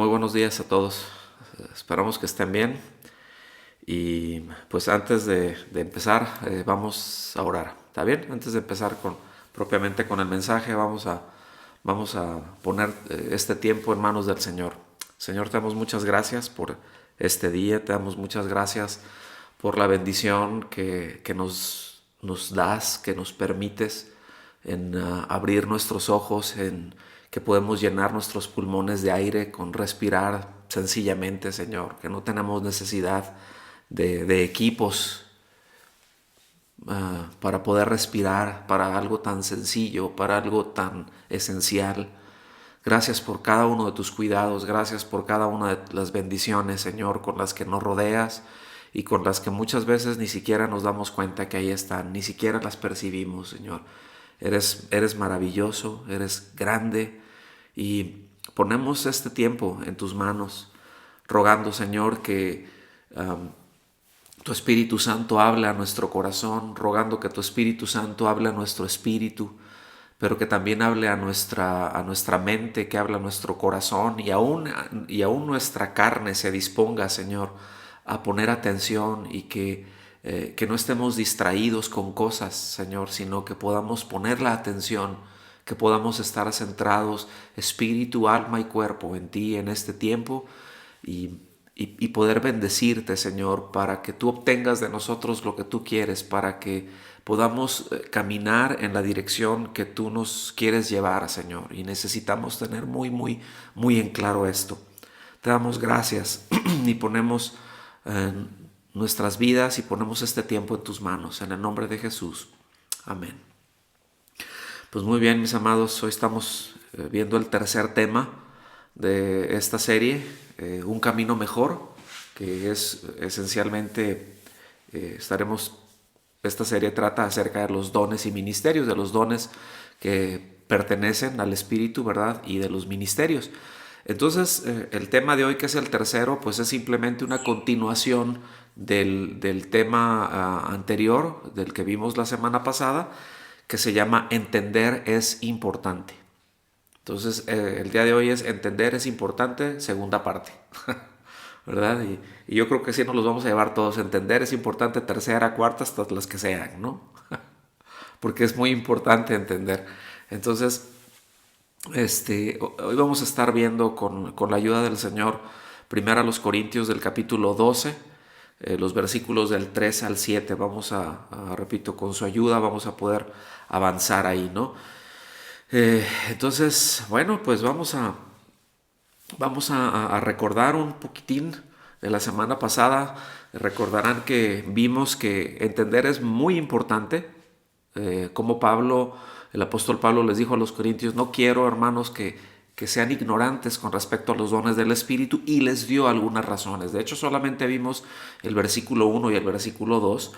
Muy buenos días a todos. Esperamos que estén bien. Y pues antes de empezar, vamos a orar. ¿Está bien? Antes de empezar propiamente con el mensaje, vamos a poner este tiempo en manos del Señor. Señor, te damos muchas gracias por este día. Te damos muchas gracias por la bendición que nos das, que nos permites en abrir nuestros ojos, en que podemos llenar nuestros pulmones de aire con respirar sencillamente, Señor, que no tenemos necesidad de equipos para poder respirar, para algo tan sencillo, para algo tan esencial. Gracias por cada uno de tus cuidados, gracias por cada una de las bendiciones, Señor, con las que nos rodeas y con las que muchas veces ni siquiera nos damos cuenta que ahí están, ni siquiera las percibimos, Señor. Eres maravilloso, eres grande y ponemos este tiempo en tus manos, rogando, Señor, que tu Espíritu Santo hable a nuestro corazón, rogando que tu Espíritu Santo hable a nuestro espíritu, pero que también hable a nuestra mente, que hable a nuestro corazón y aún nuestra carne se disponga, Señor, a poner atención y que no estemos distraídos con cosas, Señor, sino que podamos poner la atención, que podamos estar centrados, espíritu, alma y cuerpo en ti en este tiempo y poder bendecirte, Señor, para que tú obtengas de nosotros lo que tú quieres, para que podamos caminar en la dirección que tú nos quieres llevar, Señor. Y necesitamos tener muy, muy, muy en claro esto. Te damos gracias y ponemos nuestras vidas y ponemos este tiempo en tus manos, en el nombre de Jesús. Amén. Pues muy bien, mis amados, hoy estamos viendo el tercer tema de esta serie, Un Camino Mejor, que es esencialmente, esta serie trata acerca de los dones y ministerios, de los dones que pertenecen al Espíritu, ¿verdad? Y de los ministerios. Entonces, el tema de hoy, que es el tercero, pues es simplemente una continuación del tema anterior, del que vimos la semana pasada, que se llama Entender es importante. Entonces, el día de hoy es Entender es importante, segunda parte. ¿Verdad? Y yo creo que sí nos los vamos a llevar todos. Entender es importante, tercera, cuarta, hasta las que sean, ¿no? Porque es muy importante entender. Entonces, hoy vamos a estar viendo con la ayuda del Señor, primero a los Corintios del capítulo 12, los versículos del 3 al 7. Repito, con su ayuda vamos a poder avanzar ahí, ¿no? Entonces, bueno, pues vamos a recordar un poquitín de la semana pasada. Recordarán que vimos que entender es muy importante, como el apóstol Pablo les dijo a los corintios: no quiero, hermanos, que sean ignorantes con respecto a los dones del Espíritu, y les dio algunas razones. De hecho, solamente vimos el versículo 1 y el versículo 2,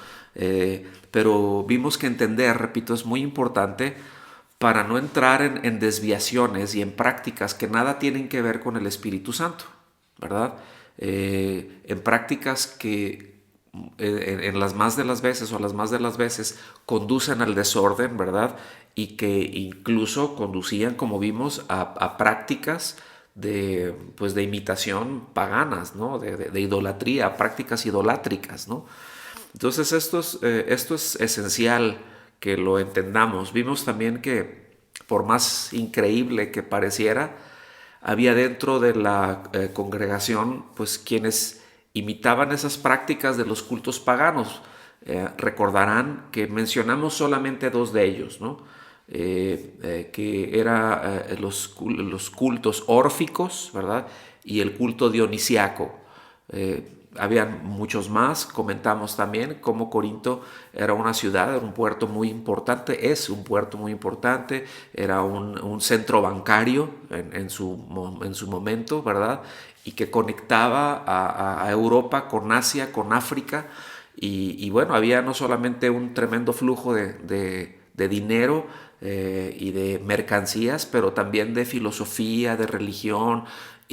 pero vimos que entender, repito, es muy importante para no entrar en desviaciones y en prácticas que nada tienen que ver con el Espíritu Santo, ¿verdad? En prácticas que en las más de las veces o las más de las veces conducen al desorden, ¿verdad? Y que incluso conducían, como vimos, a prácticas pues de imitación paganas, ¿no? De idolatría, prácticas idolátricas, ¿no? Entonces esto es esencial que lo entendamos. Vimos también que, por más increíble que pareciera, había dentro de la congregación pues quienes imitaban esas prácticas de los cultos paganos. Recordarán que mencionamos solamente dos de ellos, ¿no? Que eran los cultos órficos, ¿verdad? Y el culto dionisiaco. Habían muchos más. Comentamos también cómo Corinto era una ciudad, era un puerto muy importante, es un puerto muy importante, era un centro bancario en su momento, ¿verdad? Y que conectaba a Europa con Asia, con África. Y bueno, había no solamente un tremendo flujo de dinero y de mercancías, pero también de filosofía, de religión,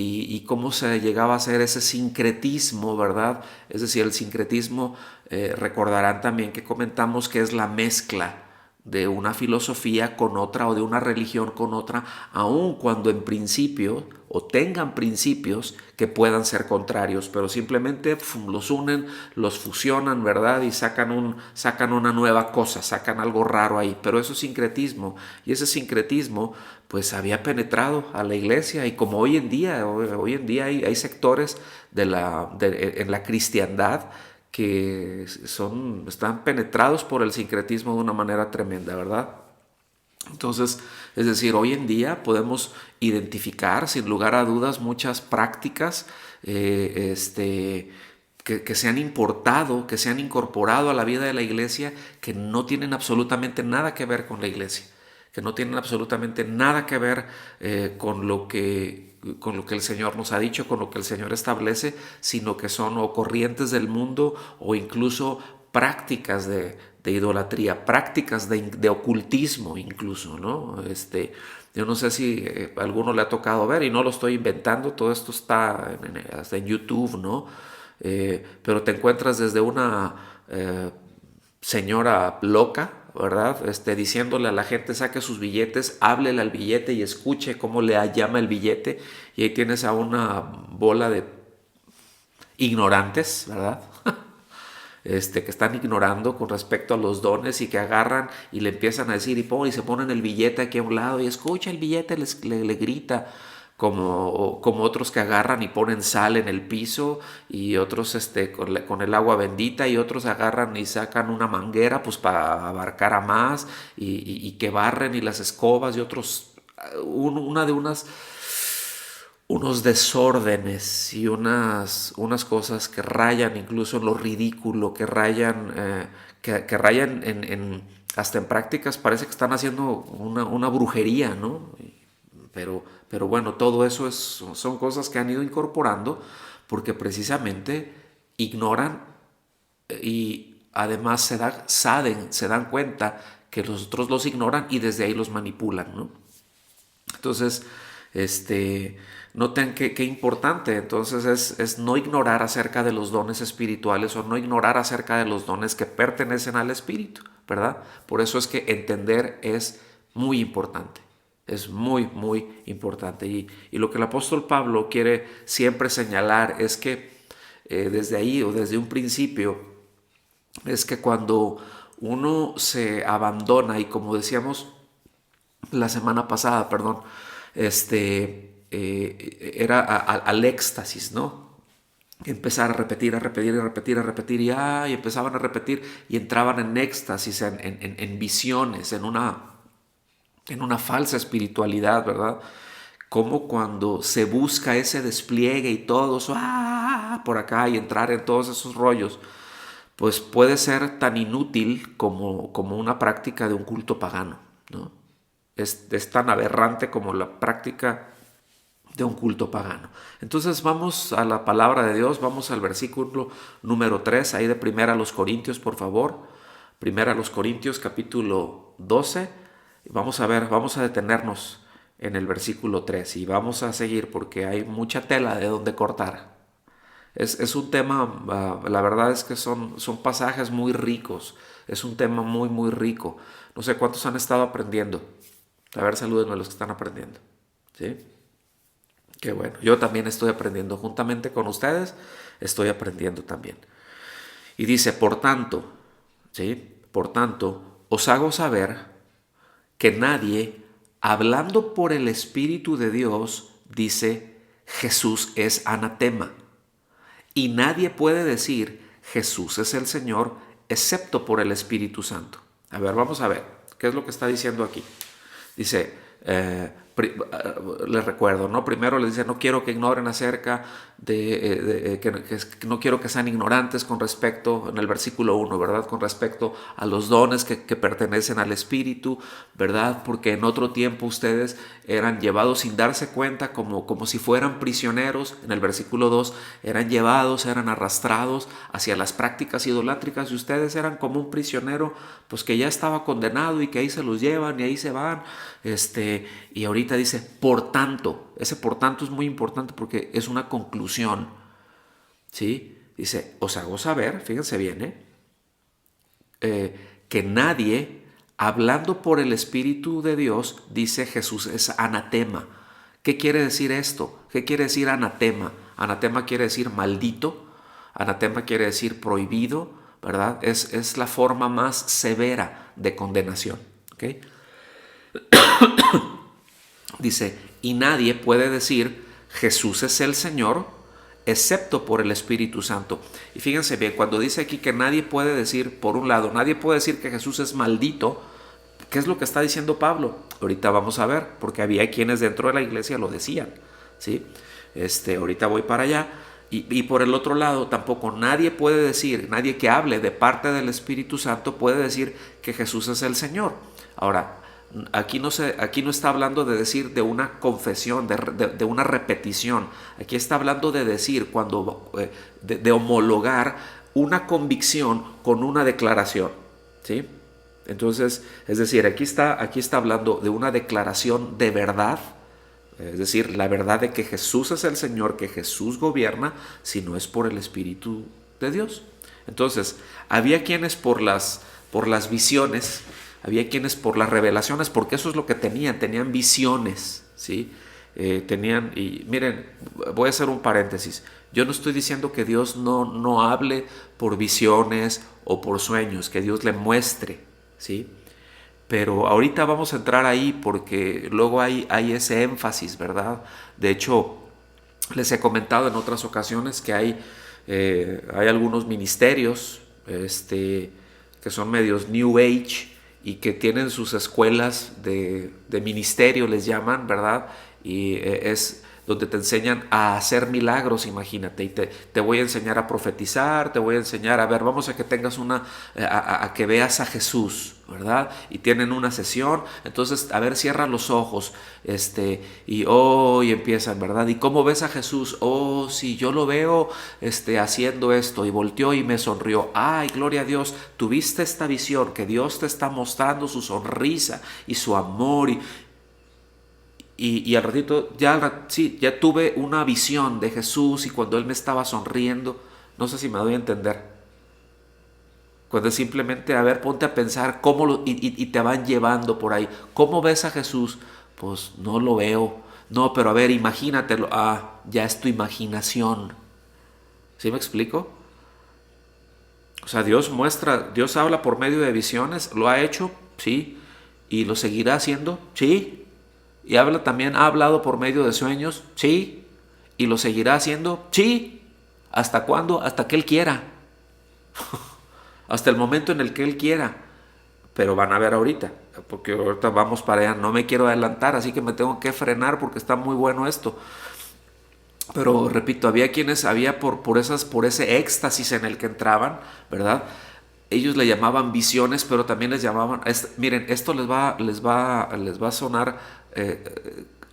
y cómo se llegaba a hacer ese sincretismo, ¿verdad? Es decir, el sincretismo, recordarán también que comentamos que es la mezcla de una filosofía con otra o de una religión con otra, aun cuando en principio o tengan principios que puedan ser contrarios, pero simplemente los unen, los fusionan, ¿verdad? Y sacan una nueva cosa, sacan algo raro ahí, pero eso es sincretismo, y ese sincretismo pues había penetrado a la iglesia, y como hoy en día, hay sectores en la cristiandad que están penetrados por el sincretismo de una manera tremenda, ¿verdad? Entonces, es decir, hoy en día podemos identificar sin lugar a dudas muchas prácticas que se han importado, que se han incorporado a la vida de la iglesia, que no tienen absolutamente nada que ver con la iglesia, que no tienen absolutamente nada que ver con lo que el Señor nos ha dicho, con lo que el Señor establece, sino que son o corrientes del mundo o incluso prácticas de idolatría, prácticas de ocultismo incluso, ¿no? Yo no sé si a alguno le ha tocado ver, y no lo estoy inventando, todo esto está hasta en YouTube, ¿no? Pero te encuentras desde una señora loca, ¿verdad? Diciéndole a la gente, saque sus billetes, háblele al billete y escuche cómo le llama el billete, y ahí tienes a una bola de ignorantes, ¿verdad? Que están ignorando con respecto a los dones, y que agarran y le empiezan a decir y se ponen el billete aquí a un lado y escucha el billete, le grita, como otros que agarran y ponen sal en el piso, y otros con el agua bendita, y otros agarran y sacan una manguera pues para abarcar a más, y que barren, y las escobas, y otros unos desórdenes y unas cosas que rayan incluso en lo ridículo, que rayan, que rayan hasta en prácticas, parece que están haciendo una brujería, ¿no? Pero bueno, todo eso son cosas que han ido incorporando porque precisamente ignoran, y además se dan cuenta que los otros los ignoran, y desde ahí los manipulan, ¿no? Entonces, noten qué importante entonces es no ignorar acerca de los dones espirituales, o no ignorar acerca de los dones que pertenecen al Espíritu, ¿verdad? Por eso es que entender es muy importante, es muy, muy importante. Y lo que el apóstol Pablo quiere siempre señalar es que desde ahí, o desde un principio, es que cuando uno se abandona, y como decíamos la semana pasada, perdón, era al éxtasis, ¿no? Empezar a repetir, a repetir, a repetir, a repetir, y empezaban a repetir, y entraban en éxtasis, en visiones, en una falsa espiritualidad, ¿verdad? Como cuando se busca ese despliegue y todos por acá, y entrar en todos esos rollos, pues puede ser tan inútil como una práctica de un culto pagano, ¿no? Es tan aberrante como la práctica de un culto pagano. Entonces vamos a la palabra de Dios, vamos al versículo número 3, ahí de Primera a los Corintios, por favor. Primera a los Corintios, capítulo 12. Vamos a ver, vamos a detenernos en el versículo 3 y vamos a seguir porque hay mucha tela de donde cortar. Es un tema, la verdad es que son pasajes muy ricos, es un tema muy, muy rico. No sé cuántos han estado aprendiendo. A ver, salúdenme a los que están aprendiendo. ¿Sí? Qué bueno. Yo también estoy aprendiendo. Juntamente con ustedes, estoy aprendiendo también. Y dice, por tanto, ¿sí? Por tanto, os hago saber que nadie, hablando por el Espíritu de Dios, dice, Jesús es anatema. Y nadie puede decir, Jesús es el Señor, excepto por el Espíritu Santo. A ver, vamos a ver. ¿Qué es lo que está diciendo aquí? Dice, les recuerdo, ¿no? Primero les dice, no quiero que ignoren acerca que no quiero que sean ignorantes con respecto, en el versículo 1, ¿verdad? Con respecto a los dones que pertenecen al Espíritu, ¿verdad? Porque en otro tiempo ustedes eran llevados sin darse cuenta, como si fueran prisioneros. En el versículo 2, eran llevados, eran arrastrados hacia las prácticas idolátricas, y ustedes eran como un prisionero, pues que ya estaba condenado, y que ahí se los llevan y ahí se van. Y ahorita dice, por tanto, ese por tanto es muy importante porque es una conclusión, ¿sí? Dice, os hago saber, fíjense bien, que nadie, hablando por el Espíritu de Dios, dice Jesús, es anatema. ¿Qué quiere decir esto? ¿Qué quiere decir anatema? Anatema quiere decir maldito, anatema quiere decir prohibido, ¿verdad? Es la forma más severa de condenación. ¿Okay? Dice, y nadie puede decir Jesús es el Señor, excepto por el Espíritu Santo. Y fíjense bien, cuando dice aquí que nadie puede decir, por un lado, nadie puede decir que Jesús es maldito, ¿qué es lo que está diciendo Pablo? Ahorita vamos a ver, porque había quienes dentro de la iglesia lo decían, ¿sí? Ahorita voy para allá. Y por el otro lado, tampoco nadie puede decir, nadie que hable de parte del Espíritu Santo puede decir que Jesús es el Señor. Ahora, aquí no está hablando de decir de una confesión, de una repetición. Aquí está hablando de decir, de homologar una convicción con una declaración, ¿sí? Entonces, es decir, aquí está hablando de una declaración de verdad, es decir, la verdad de que Jesús es el Señor, que Jesús gobierna, si no es por el Espíritu de Dios. Entonces, había quienes por las visiones, había quienes por las revelaciones, porque eso es lo que tenían visiones, ¿sí? Y miren, voy a hacer un paréntesis. Yo no estoy diciendo que Dios no hable por visiones o por sueños, que Dios le muestre, ¿sí? Pero ahorita vamos a entrar ahí porque luego hay ese énfasis, ¿verdad? De hecho, les he comentado en otras ocasiones que hay algunos ministerios que son medios New Age y que tienen sus escuelas de ministerio, les llaman, ¿verdad? Y es donde te enseñan a hacer milagros, imagínate, y te voy a enseñar a profetizar, te voy a enseñar, a ver, vamos a que tengas a que veas a Jesús, ¿verdad? Y tienen una sesión, entonces, a ver, cierra los ojos, y empiezan, ¿verdad? ¿Y cómo ves a Jesús? Oh, sí, yo lo veo, haciendo esto, y volteó y me sonrió. Ay, gloria a Dios, tuviste esta visión, que Dios te está mostrando su sonrisa y su amor, y al ratito, ya tuve una visión de Jesús y cuando Él me estaba sonriendo, no sé si me doy a entender. Cuando simplemente, a ver, ponte a pensar y te van llevando por ahí. ¿Cómo ves a Jesús? Pues no lo veo. No, pero a ver, imagínatelo. Ah, ya es tu imaginación. ¿Sí me explico? O sea, Dios habla por medio de visiones, lo ha hecho, sí, y lo seguirá haciendo, sí. Y ha hablado por medio de sueños, sí. Y lo seguirá haciendo, sí. ¿Hasta cuándo? Hasta que Él quiera. Hasta el momento en el que Él quiera. Pero van a ver ahorita, porque ahorita vamos para allá. No me quiero adelantar, así que me tengo que frenar porque está muy bueno esto. Pero repito, había por ese éxtasis en el que entraban, ¿verdad? Ellos le llamaban visiones, pero también les llamaban, miren, esto les va a sonar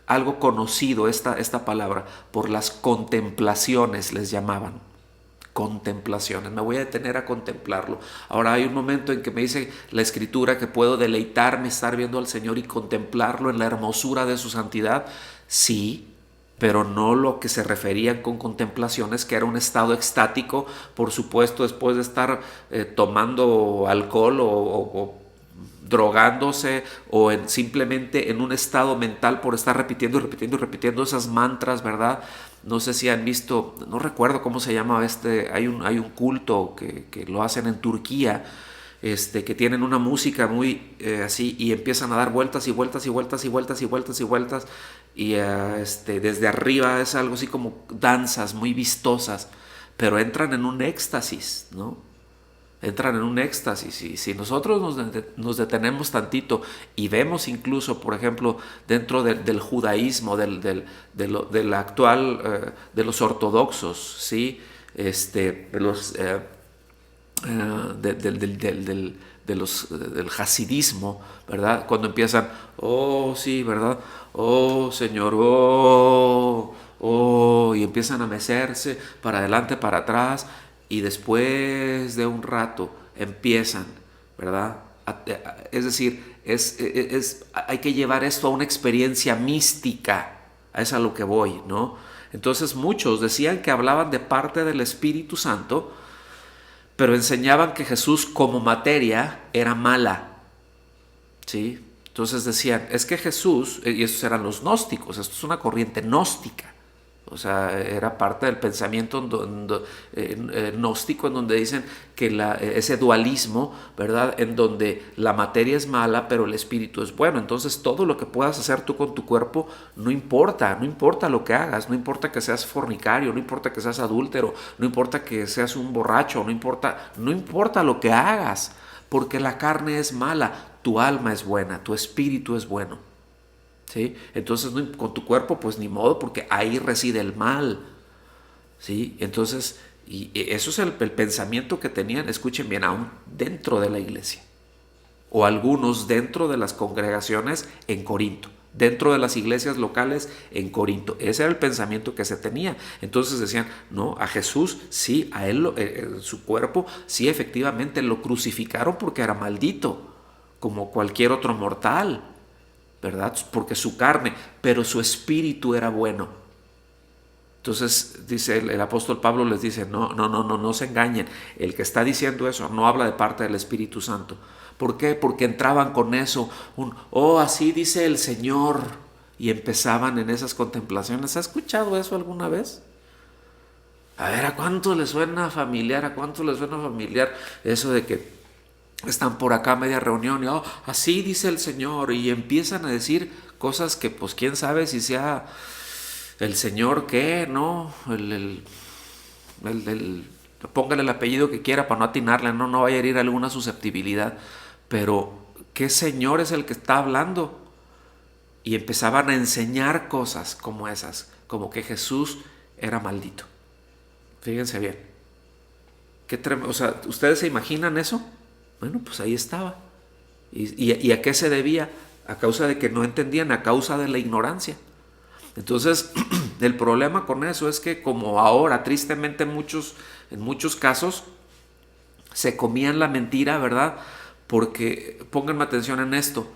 algo conocido, esta palabra, por las contemplaciones les llamaban. Contemplaciones, me voy a detener a contemplarlo. Ahora hay un momento en que me dice la Escritura que puedo deleitarme, estar viendo al Señor y contemplarlo en la hermosura de su santidad. Sí, pero no lo que se referían con contemplaciones, que era un estado extático, por supuesto, después de estar tomando alcohol o drogándose o simplemente en un estado mental por estar repitiendo y repitiendo y repitiendo esas mantras, ¿verdad? No sé si han visto, no recuerdo cómo se llama hay un culto que lo hacen en Turquía, que tienen una música muy así y empiezan a dar vueltas y vueltas y vueltas y vueltas y vueltas y vueltas y desde arriba es algo así como danzas muy vistosas, pero entran en un éxtasis, ¿no? Entran en un éxtasis y si nosotros nos detenemos tantito y vemos incluso, por ejemplo, dentro del judaísmo, del actual, de los ortodoxos, ¿sí? Del hasidismo, ¿verdad? Cuando empiezan, oh, sí, ¿verdad? Oh, Señor, y empiezan a mecerse para adelante, para atrás, y después de un rato empiezan, ¿verdad? Es decir, hay que llevar esto a una experiencia mística, a eso es a lo que voy, ¿no? Entonces muchos decían que hablaban de parte del Espíritu Santo, pero enseñaban que Jesús como materia era mala. ¿sí? Entonces decían, es que Jesús, y esos eran los gnósticos, esto es una corriente gnóstica, o sea, era parte del pensamiento gnóstico, en donde dicen que ese dualismo, ¿verdad? En donde la materia es mala, pero el espíritu es bueno. Entonces todo lo que puedas hacer tú con tu cuerpo no importa, no importa lo que hagas, no importa que seas fornicario, no importa que seas adúltero, no importa que seas un borracho, no importa lo que hagas, porque la carne es mala, tu alma es buena, tu espíritu es bueno. ¿Sí? Entonces con tu cuerpo pues ni modo, porque ahí reside el mal, ¿sí? Entonces, y eso es el pensamiento que tenían, escuchen bien, aún dentro de la iglesia, o algunos dentro de las congregaciones en Corinto, dentro de las iglesias locales en Corinto. Ese era el pensamiento que se tenía. Entonces decían, no, a Jesús sí, a él su cuerpo sí, efectivamente lo crucificaron porque era maldito, como cualquier otro mortal, ¿verdad? Porque su carne, pero su espíritu era bueno. Entonces dice el apóstol Pablo, les dice, no se engañen. El que está diciendo eso no habla de parte del Espíritu Santo. ¿Por qué? Porque entraban con eso, así dice el Señor, y empezaban en esas contemplaciones. ¿Ha escuchado eso alguna vez? A ver, ¿a cuánto les suena familiar? ¿A cuánto les suena familiar eso de que están por acá a media reunión y así dice el Señor, y empiezan a decir cosas que pues quién sabe si sea el Señor qué, ¿no? Póngale el apellido que quiera para no atinarle, no vaya a herir alguna susceptibilidad, pero ¿qué Señor es el que está hablando? Y empezaban a enseñar cosas como esas, como que Jesús era maldito. Fíjense bien. O sea, ¿ustedes se imaginan eso? Bueno, pues ahí estaba. ¿Y a qué se debía? A causa de que no entendían, a causa de la ignorancia. Entonces, el problema con eso es que como ahora, tristemente en muchos casos, se comían la mentira, ¿verdad? Porque, pónganme atención en esto,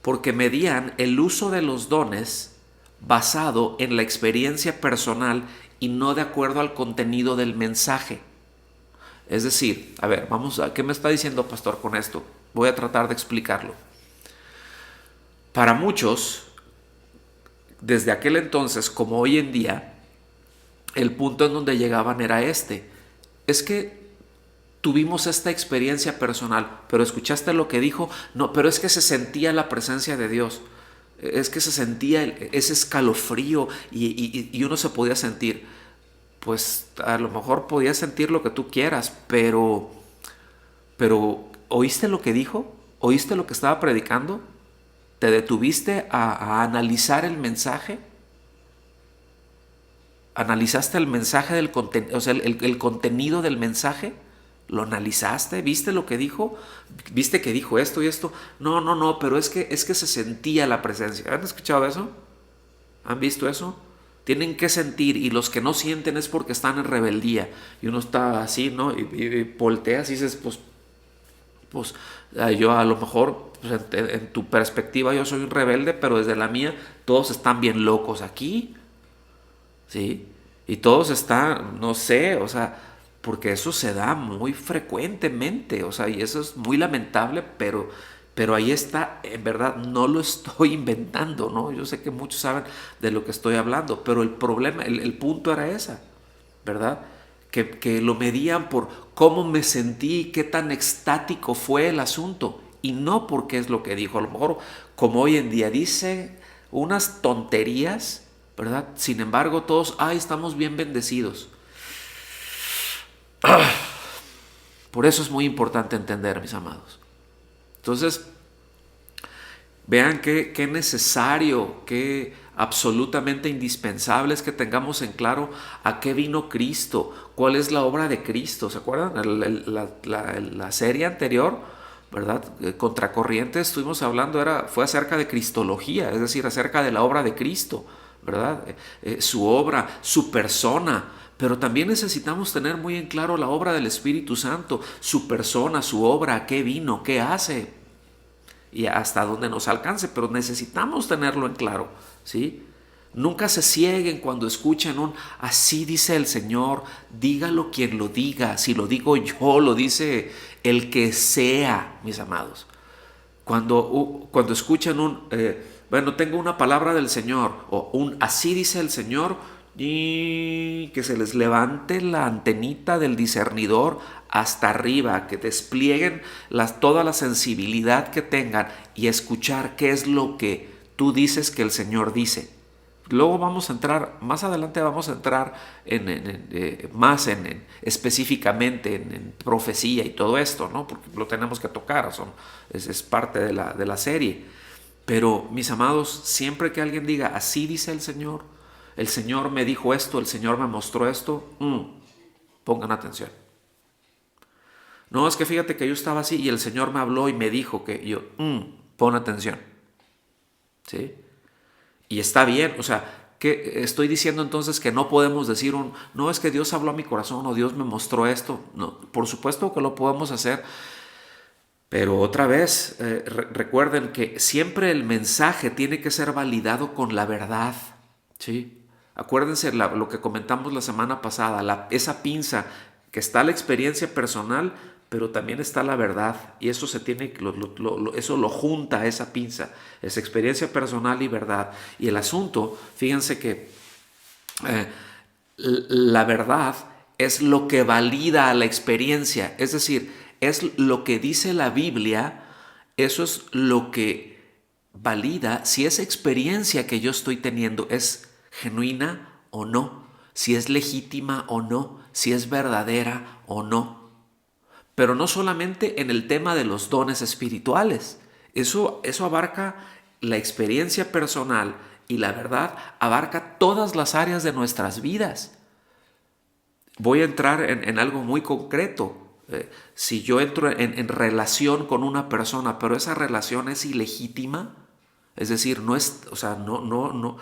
porque medían el uso de los dones basado en la experiencia personal y no de acuerdo al contenido del mensaje. Es decir, a ver, ¿qué me está diciendo pastor con esto? Voy a tratar de explicarlo. Para muchos, desde aquel entonces como hoy en día, el punto en donde llegaban era es que tuvimos esta experiencia personal, pero ¿escuchaste lo que dijo? No, pero es que se sentía la presencia de Dios, es que se sentía ese escalofrío y uno se podía sentir. Pues a lo mejor podías sentir lo que tú quieras, pero ¿oíste lo que dijo? ¿Oíste lo que estaba predicando? ¿Te detuviste a analizar el mensaje? ¿Analizaste el mensaje del contenido, o sea, el contenido del mensaje? ¿Lo analizaste? ¿Viste lo que dijo? ¿Viste que dijo esto y esto? No, pero es que se sentía la presencia. ¿Han escuchado eso? ¿Han visto eso? Tienen que sentir, y los que no sienten es porque están en rebeldía. Y uno está así, ¿no? Y volteas y dices, pues yo a lo mejor, pues, en tu perspectiva yo soy un rebelde, pero desde la mía todos están bien locos aquí, ¿sí? Y todos están, no sé, o sea, porque eso se da muy frecuentemente, o sea, y eso es muy lamentable, pero ahí está, en verdad, no lo estoy inventando, ¿no? Yo sé que muchos saben de lo que estoy hablando, pero el problema, el punto era esa, ¿verdad? Que lo medían por cómo me sentí, qué tan extático fue el asunto, y no porque es lo que dijo. A lo mejor, como hoy en día dice unas tonterías, ¿verdad? Sin embargo, todos, estamos bien bendecidos. Por eso es muy importante entender, mis amados. Entonces, vean qué necesario, qué absolutamente indispensable es que tengamos en claro a qué vino Cristo, cuál es la obra de Cristo. ¿Se acuerdan? La serie anterior, ¿verdad? Contracorriente, estuvimos hablando, fue acerca de cristología, es decir, acerca de la obra de Cristo, ¿verdad? Su obra, su persona. Pero también necesitamos tener muy en claro la obra del Espíritu Santo, su persona, su obra, a qué vino, qué hace y hasta dónde nos alcance, pero necesitamos tenerlo en claro, ¿sí? Nunca se cieguen cuando escuchen así dice el Señor, dígalo quien lo diga, si lo digo yo, lo dice el que sea, mis amados. Cuando escuchan bueno, tengo una palabra del Señor, o así dice el Señor, y que se les levante la antenita del discernidor hasta arriba, que desplieguen toda la sensibilidad que tengan y escuchar qué es lo que tú dices que el Señor dice. Luego vamos a entrar, más adelante vamos a entrar más específicamente en profecía y todo esto, ¿no? Porque lo tenemos que tocar, es parte de la serie. Pero, mis amados, siempre que alguien diga, así dice el Señor me dijo esto, el Señor me mostró esto, pongan atención. No, es que fíjate que yo estaba así y el Señor me habló y me dijo que yo, pon atención. ¿Sí? Y está bien, o sea, ¿qué estoy diciendo entonces? Que no podemos decir no, es que Dios habló a mi corazón o Dios me mostró esto. No, por supuesto que lo podemos hacer, pero otra vez, recuerden que siempre el mensaje tiene que ser validado con la verdad, ¿sí? Acuérdense lo que comentamos la semana pasada, esa pinza que está la experiencia personal, pero también está la verdad, y eso se tiene, eso lo junta esa pinza, esa experiencia personal y verdad. Y el asunto, fíjense que eh, la verdad es lo que valida a la experiencia, es decir, es lo que dice la Biblia, eso es lo que valida si esa experiencia que yo estoy teniendo es genuina o no, si es legítima o no, si es verdadera o no. Pero no solamente en el tema de los dones espirituales, eso abarca la experiencia personal y la verdad abarca todas las áreas de nuestras vidas. Voy a entrar en algo muy concreto. Si yo entro en relación con una persona, pero esa relación es ilegítima, es decir, no es, o sea, no,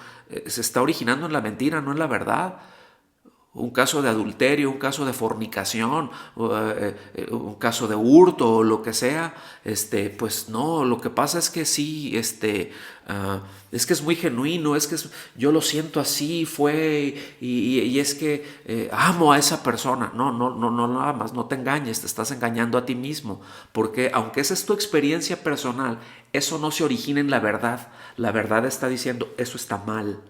se está originando en la mentira, no en la verdad. Un caso de adulterio, un caso de fornicación, un caso de hurto o lo que sea, pues no, lo que pasa es que sí, es que es muy genuino, yo lo siento así, y es que amo a esa persona. No, nada más, no te engañes, te estás engañando a ti mismo, porque aunque esa es tu experiencia personal, eso no se origina en la verdad. La verdad está diciendo, eso está mal.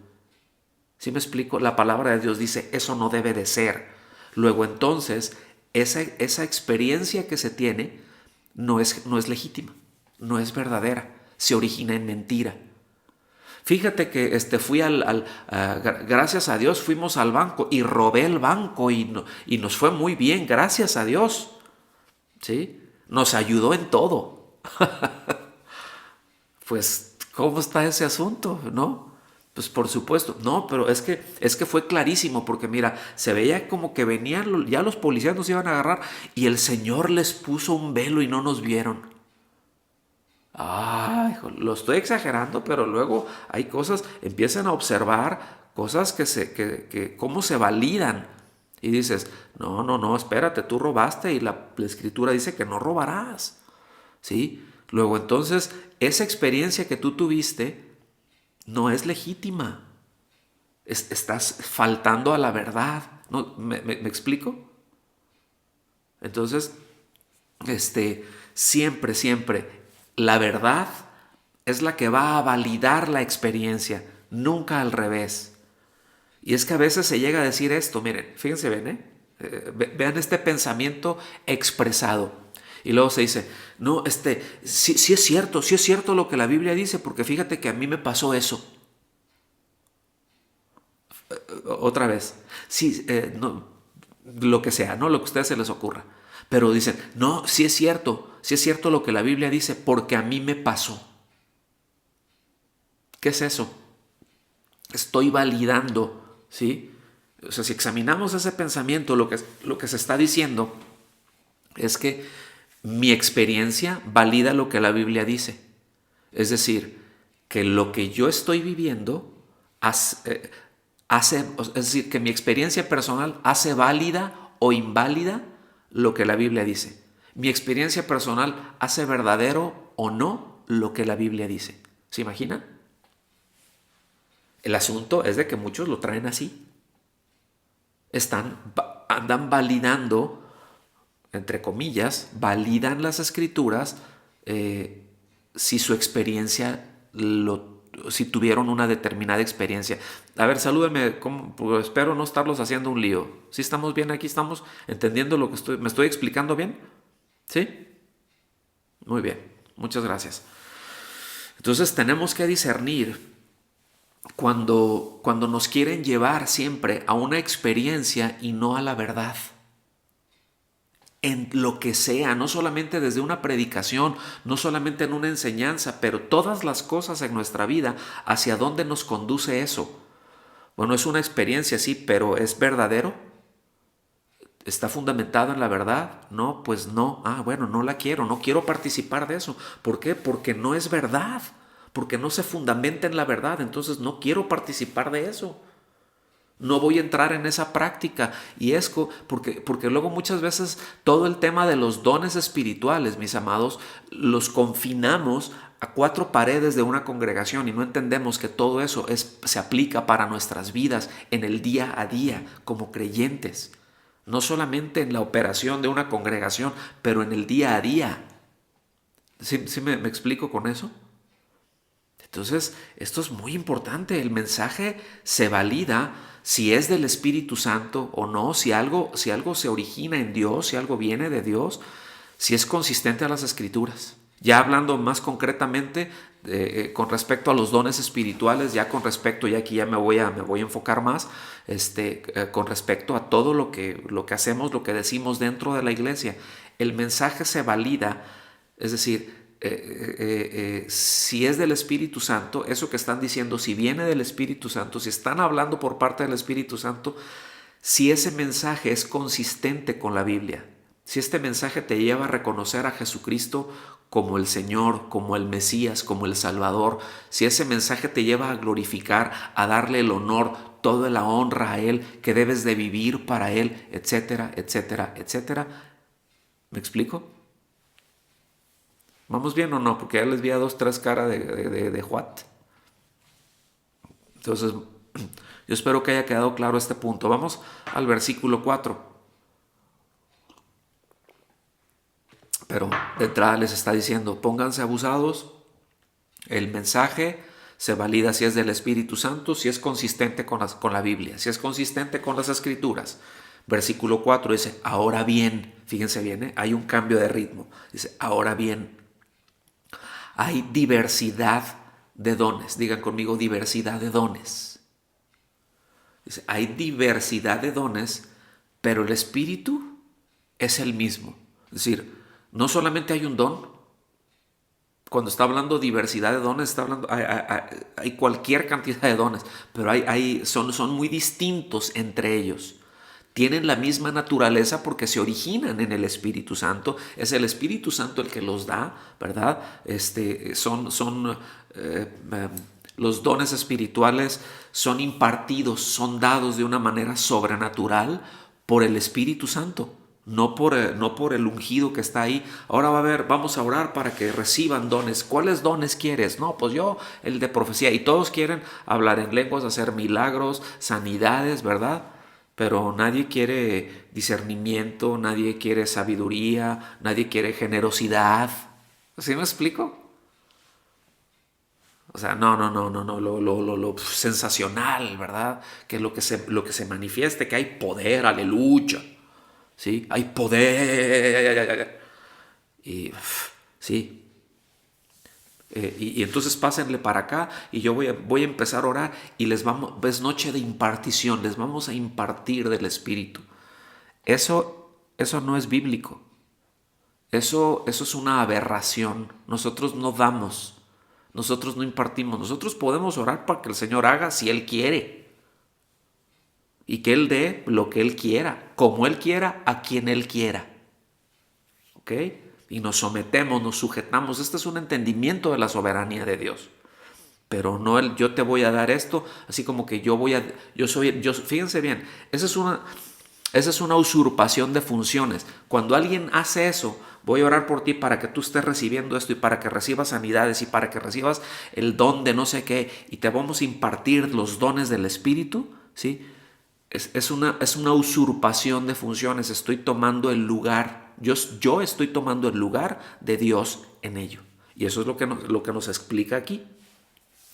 ¿Sí me explico? La palabra de Dios dice, eso no debe de ser. Luego entonces, esa experiencia que se tiene no es legítima, no es verdadera, se origina en mentira. Fíjate que gracias a Dios fuimos al banco y robé el banco y nos fue muy bien, gracias a Dios. ¿Sí? Nos ayudó en todo. Pues, ¿cómo está ese asunto? ¿No? Pues por supuesto, no, pero es que fue clarísimo, porque mira, se veía como que venían, ya los policías nos iban a agarrar y el Señor les puso un velo y no nos vieron. Ay, lo estoy exagerando, pero luego hay cosas, empiezan a observar cosas que cómo se validan. Y dices, no, espérate, tú robaste y la escritura dice que no robarás. ¿Sí? Luego entonces, esa experiencia que tú tuviste no es legítima. Estás faltando a la verdad. ¿No? ¿Me explico? Entonces, siempre, la verdad es la que va a validar la experiencia, nunca al revés. Y es que a veces se llega a decir esto, miren, fíjense, vean este pensamiento expresado. Y luego se dice, no, sí es cierto lo que la Biblia dice, porque fíjate que a mí me pasó eso. Otra vez, sí, no, lo que sea, ¿no? Lo que a ustedes se les ocurra. Pero dicen, no, sí es cierto lo que la Biblia dice, porque a mí me pasó. ¿Qué es eso? Estoy validando, ¿sí? O sea, si examinamos ese pensamiento, lo que se está diciendo es que mi experiencia valida lo que la Biblia dice. Es decir, que lo que yo estoy viviendo es decir, que mi experiencia personal hace válida o inválida lo que la Biblia dice. Mi experiencia personal hace verdadero o no lo que la Biblia dice. ¿Se imaginan? El asunto es de que muchos lo traen así. Andan validando, entre comillas, validan las escrituras si su experiencia si tuvieron una determinada experiencia. A ver, salúdenme, pues espero no estarlos haciendo un lío. ¿Sí estamos bien aquí? ¿Estamos entendiendo lo que me estoy explicando bien? ¿Sí? Muy bien, muchas gracias. Entonces tenemos que discernir cuando nos quieren llevar siempre a una experiencia y no a la verdad. En lo que sea, no solamente desde una predicación, no solamente en una enseñanza, pero todas las cosas en nuestra vida, ¿hacia dónde nos conduce eso? Bueno, es una experiencia, sí, pero ¿es verdadero? ¿Está fundamentado en la verdad? No, pues no. Ah, bueno, no quiero participar de eso. ¿Por qué? Porque no es verdad, porque no se fundamenta en la verdad, entonces no quiero participar de eso. No voy a entrar en esa práctica. Y es porque luego muchas veces todo el tema de los dones espirituales, mis amados, los confinamos a cuatro paredes de una congregación y no entendemos que todo eso se aplica para nuestras vidas en el día a día como creyentes. No solamente en la operación de una congregación, pero en el día a día. ¿Sí me explico con eso? Entonces, esto es muy importante. El mensaje se valida si es del Espíritu Santo o no, si algo se origina en Dios, si algo viene de Dios, si es consistente a las Escrituras. Ya hablando más concretamente con respecto a los dones espirituales, ya con respecto, ya aquí ya me voy a enfocar más, con respecto a todo lo que hacemos, lo que decimos dentro de la iglesia. El mensaje se valida, es decir, si es del Espíritu Santo, eso que están diciendo, si viene del Espíritu Santo, si están hablando por parte del Espíritu Santo, si ese mensaje es consistente con la Biblia, si este mensaje te lleva a reconocer a Jesucristo como el Señor, como el Mesías, como el Salvador, si ese mensaje te lleva a glorificar, a darle el honor, toda la honra a Él, que debes de vivir para Él, etcétera, etcétera, etcétera. ¿Me explico? ¿Vamos bien o no? Porque ya les vi a dos, tres caras de what. Entonces, yo espero que haya quedado claro este punto. Vamos al versículo 4. Pero de entrada les está diciendo, pónganse abusados. El mensaje se valida si es del Espíritu Santo, si es consistente con la Biblia, si es consistente con las Escrituras. Versículo 4 dice, ahora bien, fíjense bien, hay un cambio de ritmo. Dice, ahora bien, hay diversidad de dones. Digan conmigo, diversidad de dones. Dice, hay diversidad de dones, pero el Espíritu es el mismo. Es decir, no solamente hay un don. Cuando está hablando diversidad de dones, está hablando, hay cualquier cantidad de dones, pero son muy distintos entre ellos. Tienen la misma naturaleza porque se originan en el Espíritu Santo. Es el Espíritu Santo el que los da, ¿verdad? Los dones espirituales son impartidos, son dados de una manera sobrenatural por el Espíritu Santo. No por el ungido que está ahí. Ahora vamos a orar para que reciban dones. ¿Cuáles dones quieres? No, pues yo, el de profecía. Y todos quieren hablar en lenguas, hacer milagros, sanidades, ¿verdad? Pero nadie quiere discernimiento, nadie quiere sabiduría, nadie quiere generosidad. ¿Sí me explico? O sea, no, lo sensacional, ¿verdad? Que lo que se manifieste, que hay poder, aleluya. ¿Sí? Hay poder. Y sí. Y entonces pásenle para acá y yo voy a empezar a orar y es noche de impartición, les vamos a impartir del Espíritu. Eso no es bíblico. Eso es una aberración. Nosotros no damos, nosotros no impartimos. Nosotros podemos orar para que el Señor haga si Él quiere. Y que Él dé lo que Él quiera, como Él quiera, a quien Él quiera. ¿Ok? Y nos sometemos, nos sujetamos. Este es un entendimiento de la soberanía de Dios. Pero no yo te voy a dar esto, así como que fíjense bien, esa es una usurpación de funciones. Cuando alguien hace eso, voy a orar por ti para que tú estés recibiendo esto y para que recibas sanidades y para que recibas el don de no sé qué y te vamos a impartir los dones del Espíritu, ¿sí? Es una usurpación de funciones. Estoy tomando el lugar, yo estoy tomando el lugar de Dios en ello. Y eso es lo que nos explica aquí.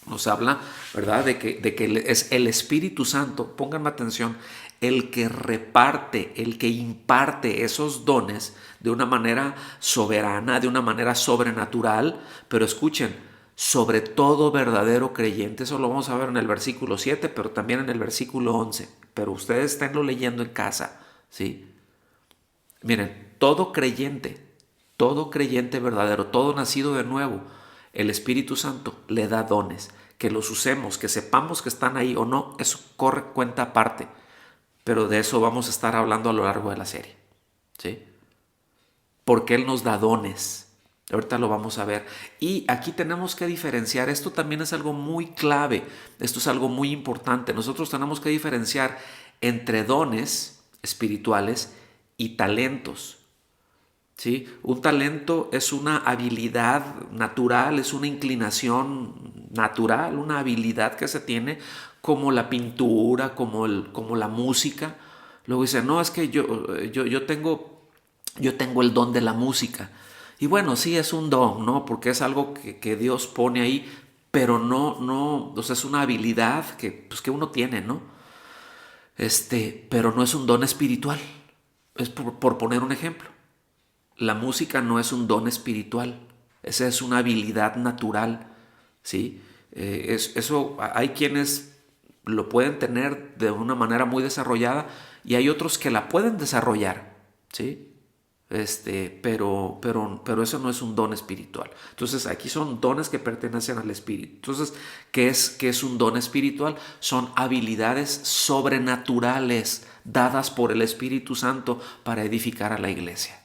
Nos habla, ¿verdad?, de que es el Espíritu Santo, pónganme atención, el que reparte, el que imparte esos dones de una manera soberana, de una manera sobrenatural, pero escuchen, sobre todo verdadero creyente. Eso lo vamos a ver en el versículo 7, pero también en el versículo 11. Pero ustedes esténlo leyendo en casa, ¿sí? Miren, todo creyente verdadero, todo nacido de nuevo, el Espíritu Santo le da dones. Que los usemos, que sepamos que están ahí o no, eso corre cuenta aparte. Pero de eso vamos a estar hablando a lo largo de la serie, ¿sí? Porque Él nos da dones. Ahorita lo vamos a ver. Y aquí tenemos que diferenciar, esto también es algo muy clave, esto es algo muy importante. Nosotros tenemos que diferenciar entre dones espirituales y talentos. ¿Sí? Un talento es una habilidad natural, es una inclinación natural, una habilidad que se tiene como la pintura, como la música. Luego dice, no, es que yo tengo el don de la música. Y bueno, sí es un don, ¿no? Porque es algo que Dios pone ahí, pero no, o sea, es una habilidad pues, que uno tiene, ¿no? Pero no es un don espiritual. Es por poner un ejemplo. La música no es un don espiritual, esa es una habilidad natural, ¿sí? Eso hay quienes lo pueden tener de una manera muy desarrollada y hay otros que la pueden desarrollar, ¿sí? Pero eso no es un don espiritual. Entonces aquí son dones que pertenecen al espíritu. Entonces, qué es un don espiritual? Son habilidades sobrenaturales dadas por el Espíritu Santo para edificar a la iglesia.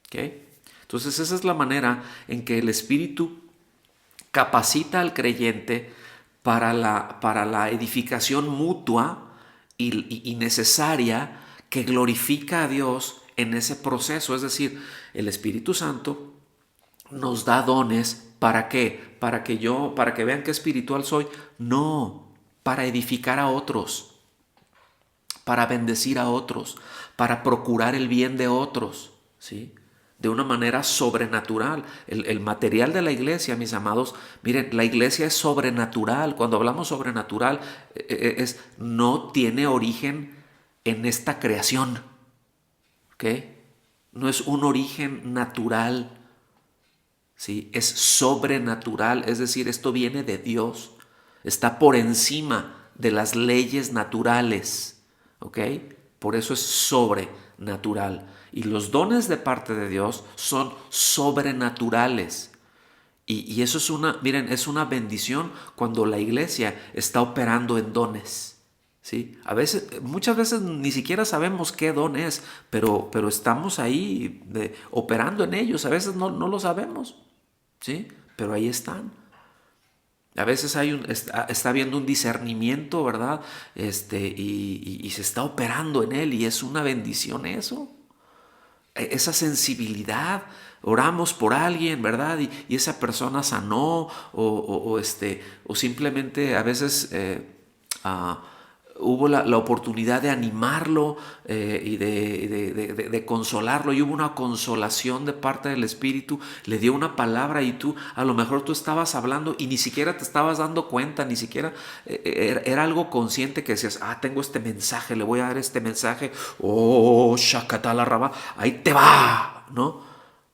¿Okay? Entonces esa es la manera en que el Espíritu capacita al creyente para la edificación mutua y necesaria que glorifica a Dios en ese proceso. Es decir, el Espíritu Santo nos da dones. ¿Para qué? Para que vean qué espiritual soy. No, para edificar a otros, para bendecir a otros, para procurar el bien de otros, ¿sí? De una manera sobrenatural. El material de la iglesia, mis amados, miren, la iglesia es sobrenatural. Cuando hablamos sobrenatural, no tiene origen en esta creación, ¿ok? No es un origen natural, ¿sí? Es sobrenatural, es decir, esto viene de Dios, está por encima de las leyes naturales, ¿ok? Por eso es sobrenatural. Y los dones de parte de Dios son sobrenaturales. Y eso es miren, es una bendición cuando la iglesia está operando en dones. ¿Sí? Muchas veces ni siquiera sabemos qué don es, pero estamos ahí operando en ellos. A veces no lo sabemos, ¿sí? Pero ahí están. A veces está habiendo un discernimiento, ¿verdad? Y se está operando en él y es una bendición eso. Esa sensibilidad, oramos por alguien, ¿verdad? Y esa persona sanó o simplemente a veces hubo la oportunidad de animarlo y de consolarlo, y hubo una consolación de parte del Espíritu, le dio una palabra y a lo mejor tú estabas hablando y ni siquiera te estabas dando cuenta, ni siquiera era algo consciente que decías, tengo este mensaje, le voy a dar este mensaje, shakatala raba, ahí te va, ¿no?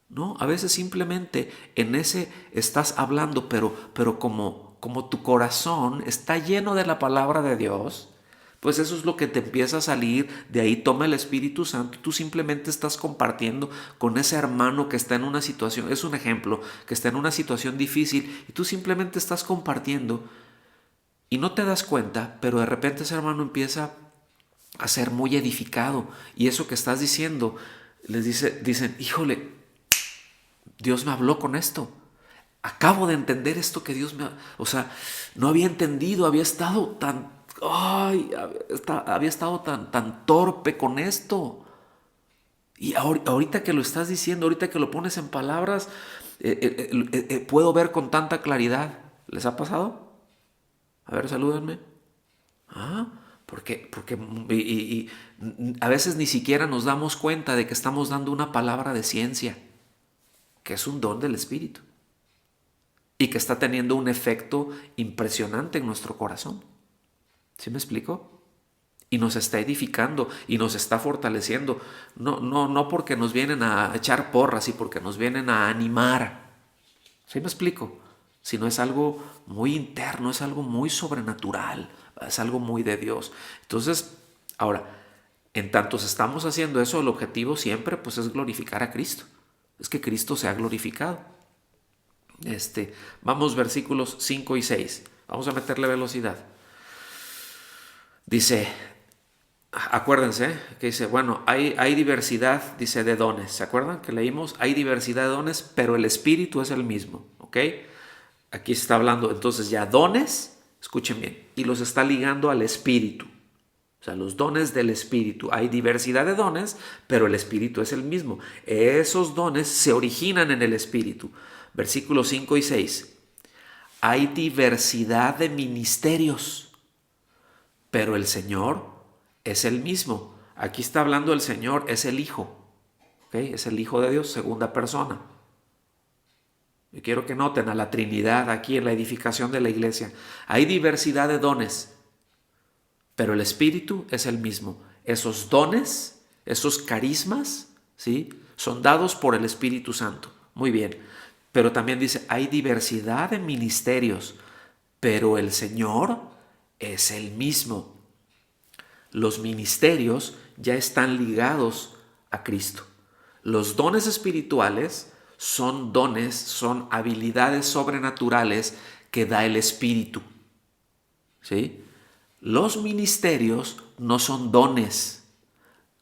No, a veces simplemente en ese estás hablando, pero como tu corazón está lleno de la palabra de Dios, pues eso es lo que te empieza a salir, de ahí toma el Espíritu Santo, tú simplemente estás compartiendo con ese hermano que está en una situación, es un ejemplo, que está en una situación difícil y tú simplemente estás compartiendo y no te das cuenta, pero de repente ese hermano empieza a ser muy edificado y eso que estás diciendo, dicen, híjole, Dios me habló con esto. Acabo de entender esto que Dios o sea, no había entendido, había estado tan torpe con esto. Y ahorita que lo estás diciendo, ahorita que lo pones en palabras, puedo ver con tanta claridad. ¿Les ha pasado? A ver, salúdenme. Porque a veces ni siquiera nos damos cuenta de que estamos dando una palabra de ciencia, que es un don del Espíritu. y que está teniendo un efecto impresionante en nuestro corazón. ¿Sí me explico? Y nos está edificando y nos está fortaleciendo. No porque nos vienen a echar porras y porque nos vienen a animar. ¿Sí me explico? Sino es algo muy interno, es algo muy sobrenatural, es algo muy de Dios. Entonces, ahora, en tanto estamos haciendo eso, el objetivo siempre pues es glorificar a Cristo. Es que Cristo sea glorificado. Vamos versículos 5 y 6. Vamos a meterle velocidad. Dice, acuérdense que dice, bueno, hay diversidad, dice, de dones. ¿Se acuerdan que leímos? Hay diversidad de dones, pero el Espíritu es el mismo. ¿Ok? Aquí se está hablando entonces ya dones, escuchen bien, y los está ligando al Espíritu. O sea, los dones del Espíritu. Hay diversidad de dones, pero el Espíritu es el mismo. Esos dones se originan en el Espíritu. Versículos 5 y 6. Hay diversidad de ministerios, pero el Señor es el mismo. Aquí está hablando el Señor, es el Hijo. ¿Okay? Es el Hijo de Dios, segunda persona. Yo quiero que noten a la Trinidad aquí en la edificación de la iglesia. Hay diversidad de dones, pero el Espíritu es el mismo. Esos dones, esos carismas, ¿sí? Son dados por el Espíritu Santo. Muy bien. Pero también dice, hay diversidad de ministerios, pero el Señor es el mismo. Los ministerios ya están ligados a Cristo. Los dones espirituales son dones, son habilidades sobrenaturales que da el Espíritu. ¿Sí? Los ministerios no son dones.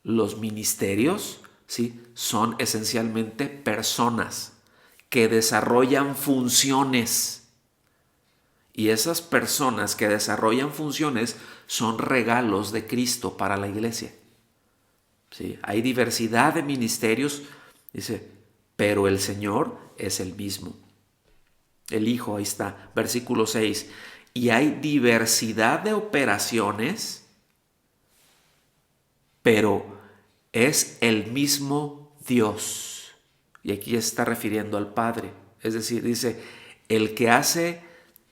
Los ministerios, ¿sí?, son esencialmente personas que desarrollan funciones. Y esas personas que desarrollan funciones son regalos de Cristo para la iglesia. ¿Sí? Hay diversidad de ministerios, dice, pero el Señor es el mismo. El Hijo, ahí está, versículo 6. Y hay diversidad de operaciones, pero es el mismo Dios. Y aquí está refiriendo al Padre. Es decir, dice, el que hace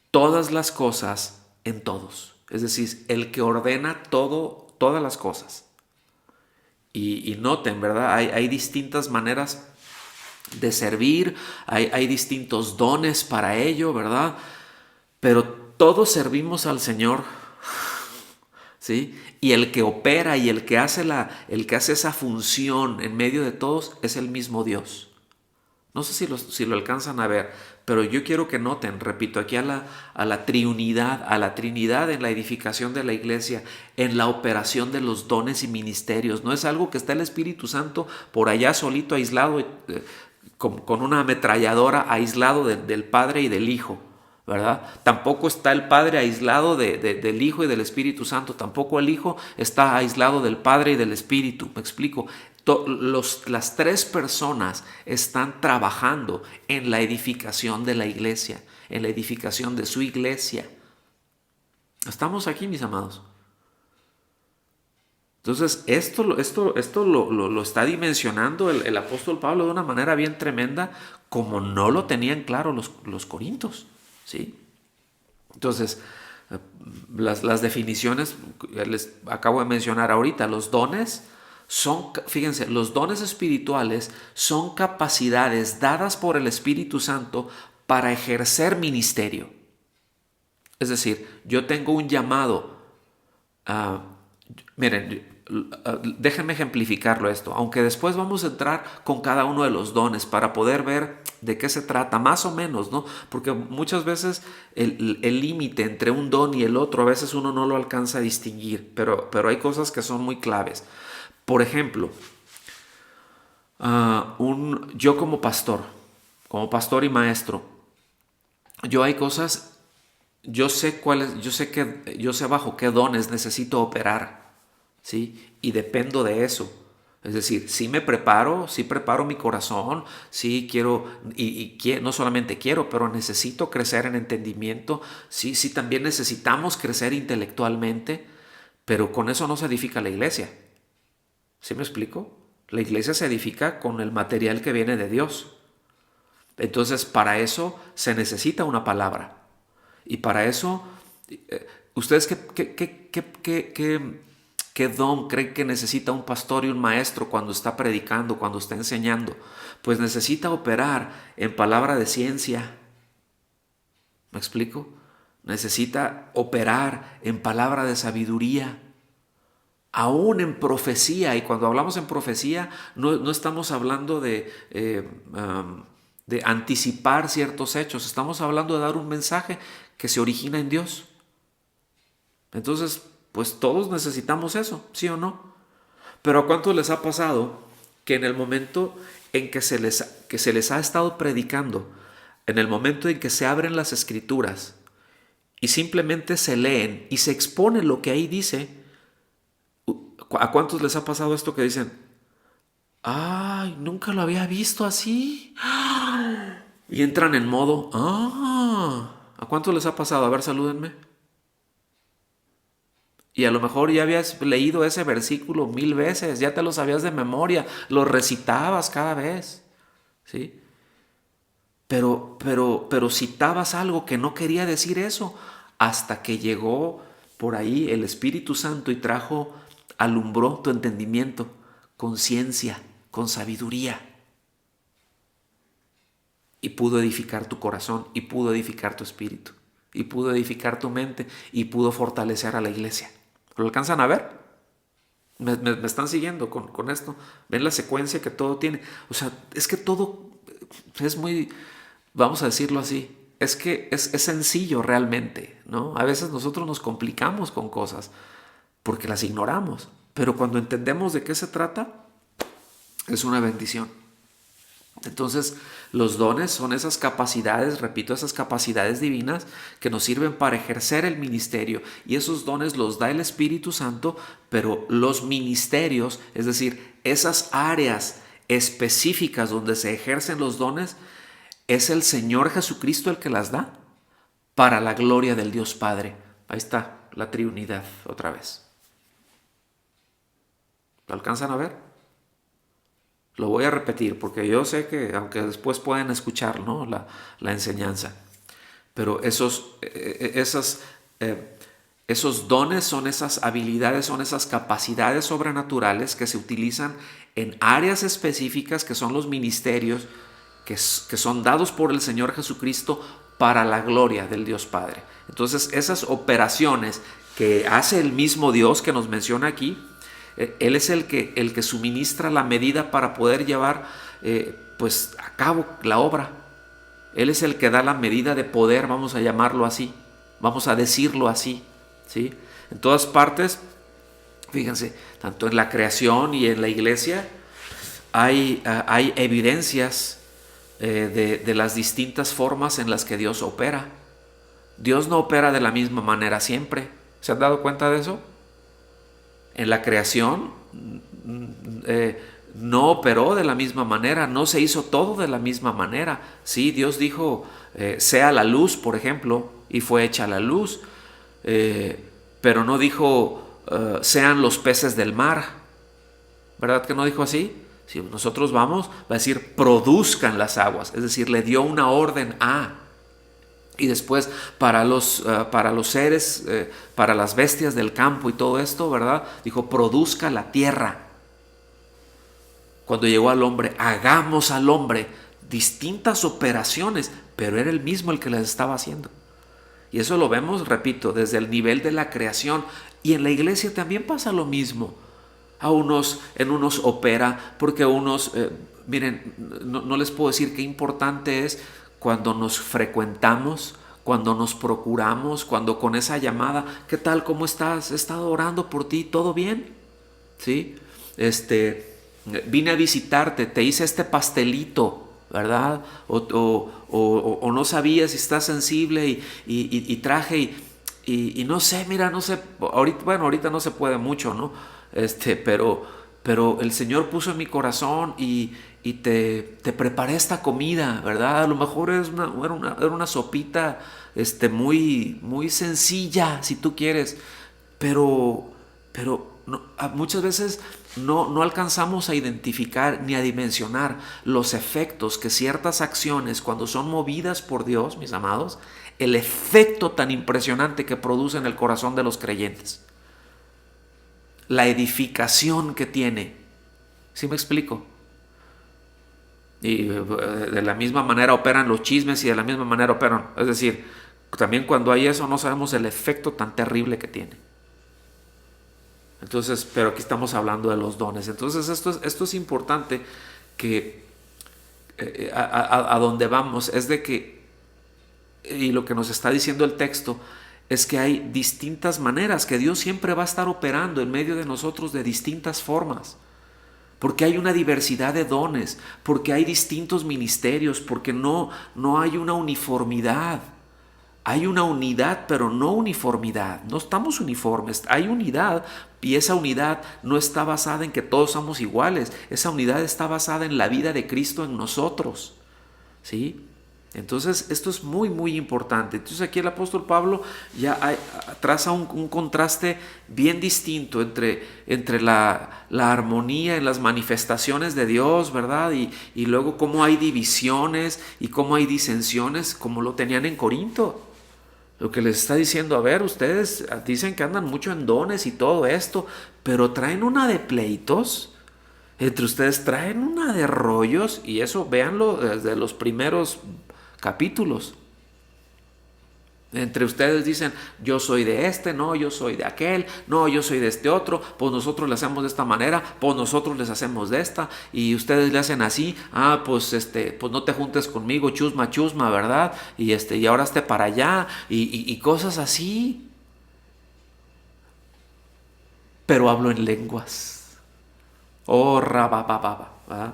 todas las cosas en todos. Es decir, el que ordena todas las cosas. Y noten, ¿verdad? Hay distintas maneras de servir, hay distintos dones para ello, ¿verdad? Pero todos servimos al Señor, ¿sí? Y el que opera y el que hace esa función en medio de todos es el mismo Dios. No sé si lo alcanzan a ver, pero yo quiero que noten, repito, aquí a la Trinidad en la edificación de la iglesia, en la operación de los dones y ministerios. No es algo que está el Espíritu Santo por allá solito, aislado, con una ametralladora, aislado del Padre y del Hijo, ¿verdad? Tampoco está el Padre aislado del Hijo y del Espíritu Santo. Tampoco el Hijo está aislado del Padre y del Espíritu. ¿Me explico? Las tres personas están trabajando en la edificación de la iglesia, en la edificación de su iglesia. Estamos aquí, mis amados. Entonces, esto lo está dimensionando el apóstol Pablo de una manera bien tremenda, como no lo tenían claro los corintios, ¿sí? Entonces, las definiciones les acabo de mencionar ahorita. Los dones fíjense, los dones espirituales son capacidades dadas por el Espíritu Santo para ejercer ministerio. Es decir, yo tengo un llamado. Miren, déjenme ejemplificarlo esto, aunque después vamos a entrar con cada uno de los dones para poder ver de qué se trata, más o menos, ¿no? Porque muchas veces el límite entre un don y el otro, a veces uno no lo alcanza a distinguir, pero hay cosas que son muy claves. Por ejemplo, yo como pastor y maestro, hay cosas, yo sé bajo qué dones necesito operar, ¿sí? Y dependo de eso. Es decir, sí preparo mi corazón, sí quiero, no solamente quiero, pero necesito crecer en entendimiento, sí también necesitamos crecer intelectualmente, pero con eso no se edifica la iglesia. ¿Sí me explico? La iglesia se edifica con el material que viene de Dios. Entonces, para eso se necesita una palabra. Y para eso, ¿ustedes qué don creen que necesita un pastor y un maestro cuando está predicando, cuando está enseñando? Pues necesita operar en palabra de ciencia. ¿Me explico? Necesita operar en palabra de sabiduría, aún en profecía. Y cuando hablamos en profecía, no estamos hablando de anticipar ciertos hechos, estamos hablando de dar un mensaje que se origina en Dios. Entonces, pues todos necesitamos eso, ¿sí o no? Pero ¿a cuántos les ha pasado que en el momento en que se les ha estado predicando, en el momento en que se abren las escrituras y simplemente se leen y se expone lo que ahí dice, ¿a cuántos les ha pasado esto que dicen, ay, nunca lo había visto así? Y entran en modo, ¿a cuántos les ha pasado? A ver, salúdenme. Y a lo mejor ya habías leído ese versículo 1000 veces, ya te lo sabías de memoria, lo recitabas cada vez, ¿sí? Pero citabas algo que no quería decir eso, hasta que llegó por ahí el Espíritu Santo y alumbró tu entendimiento con ciencia, con sabiduría. Y pudo edificar tu corazón, y pudo edificar tu espíritu, y pudo edificar tu mente, y pudo fortalecer a la iglesia. ¿Lo alcanzan a ver? Me están siguiendo con esto. ¿Ven la secuencia que todo tiene? O sea, es que todo es muy, vamos a decirlo así, es que es sencillo realmente, ¿no? A veces nosotros nos complicamos con cosas porque las ignoramos, pero cuando entendemos de qué se trata, es una bendición. Entonces, los dones son esas capacidades, repito, esas capacidades divinas que nos sirven para ejercer el ministerio, y esos dones los da el Espíritu Santo, pero los ministerios, es decir, esas áreas específicas donde se ejercen los dones, es el Señor Jesucristo el que las da para la gloria del Dios Padre. Ahí está la triunidad otra vez. ¿Lo alcanzan a ver? Lo voy a repetir porque yo sé que, aunque después pueden escuchar, ¿no?, la enseñanza, pero esos dones son esas habilidades, son esas capacidades sobrenaturales que se utilizan en áreas específicas, que son los ministerios que son dados por el Señor Jesucristo para la gloria del Dios Padre. Entonces, esas operaciones que hace el mismo Dios que nos menciona aquí, Él es el que suministra la medida para poder llevar pues a cabo la obra. Él es el que da la medida de poder, vamos a llamarlo así, vamos a decirlo así, ¿sí? En todas partes, fíjense, tanto en la creación y en la iglesia, hay evidencias de las distintas formas en las que Dios opera. Dios no opera de la misma manera siempre. ¿Se han dado cuenta de eso? En la creación no operó de la misma manera, no se hizo todo de la misma manera. Sí, Dios dijo, sea la luz, por ejemplo, y fue hecha la luz, pero no dijo, sean los peces del mar. ¿Verdad que no dijo así? Si nosotros va a decir, produzcan las aguas, es decir, le dio una orden a. Y después para los seres, para las bestias del campo y todo esto, ¿verdad? Dijo, produzca la tierra. Cuando llegó al hombre, hagamos al hombre distintas operaciones, pero era el mismo el que las estaba haciendo. Y eso lo vemos, repito, desde el nivel de la creación. Y en la iglesia también pasa lo mismo. En unos opera, porque miren, no les puedo decir qué importante es cuando nos frecuentamos, cuando nos procuramos, cuando con esa llamada, ¿qué tal? ¿Cómo estás? He estado orando por ti, ¿todo bien? ¿Sí? Vine a visitarte, te hice este pastelito, ¿verdad? O no sabía si estás sensible y traje y no sé, mira, no sé, ahorita no se puede mucho, ¿no? Pero el Señor puso en mi corazón y te preparé esta comida, ¿verdad? A lo mejor era una sopita muy, muy sencilla, si tú quieres, pero no, muchas veces no alcanzamos a identificar ni a dimensionar los efectos que ciertas acciones, cuando son movidas por Dios, mis amados, el efecto tan impresionante que produce en el corazón de los creyentes. La edificación que tiene. ¿Sí me explico? Y de la misma manera operan los chismes y de la misma manera operan. Es decir, también cuando hay eso no sabemos el efecto tan terrible que tiene. Entonces, pero aquí estamos hablando de los dones. Entonces esto es importante, que a donde vamos es de que, y lo que nos está diciendo el texto, es que hay distintas maneras, que Dios siempre va a estar operando en medio de nosotros de distintas formas. Porque hay una diversidad de dones, porque hay distintos ministerios, porque no hay una uniformidad. Hay una unidad, pero no uniformidad. No estamos uniformes, hay unidad, y esa unidad no está basada en que todos somos iguales. Esa unidad está basada en la vida de Cristo en nosotros. ¿Sí? Entonces esto es muy muy importante. Entonces aquí el apóstol Pablo ya traza un contraste bien distinto entre la armonía en las manifestaciones de Dios, ¿verdad? Y luego cómo hay divisiones y cómo hay disensiones, como lo tenían en Corinto. Lo que les está diciendo, a ver, ustedes dicen que andan mucho en dones y todo esto, pero traen una de pleitos. Entre ustedes traen una de rollos, y eso véanlo desde los primeros capítulos. Entre ustedes dicen, yo soy de este, no, yo soy de aquel, no, yo soy de este otro, pues nosotros le hacemos de esta manera, pues nosotros les hacemos de esta, y ustedes le hacen así, pues pues no te juntes conmigo, chusma, chusma, ¿verdad? Y ahora esté para allá, y cosas así. Pero hablo en lenguas. Oh, rabababa, ¿verdad?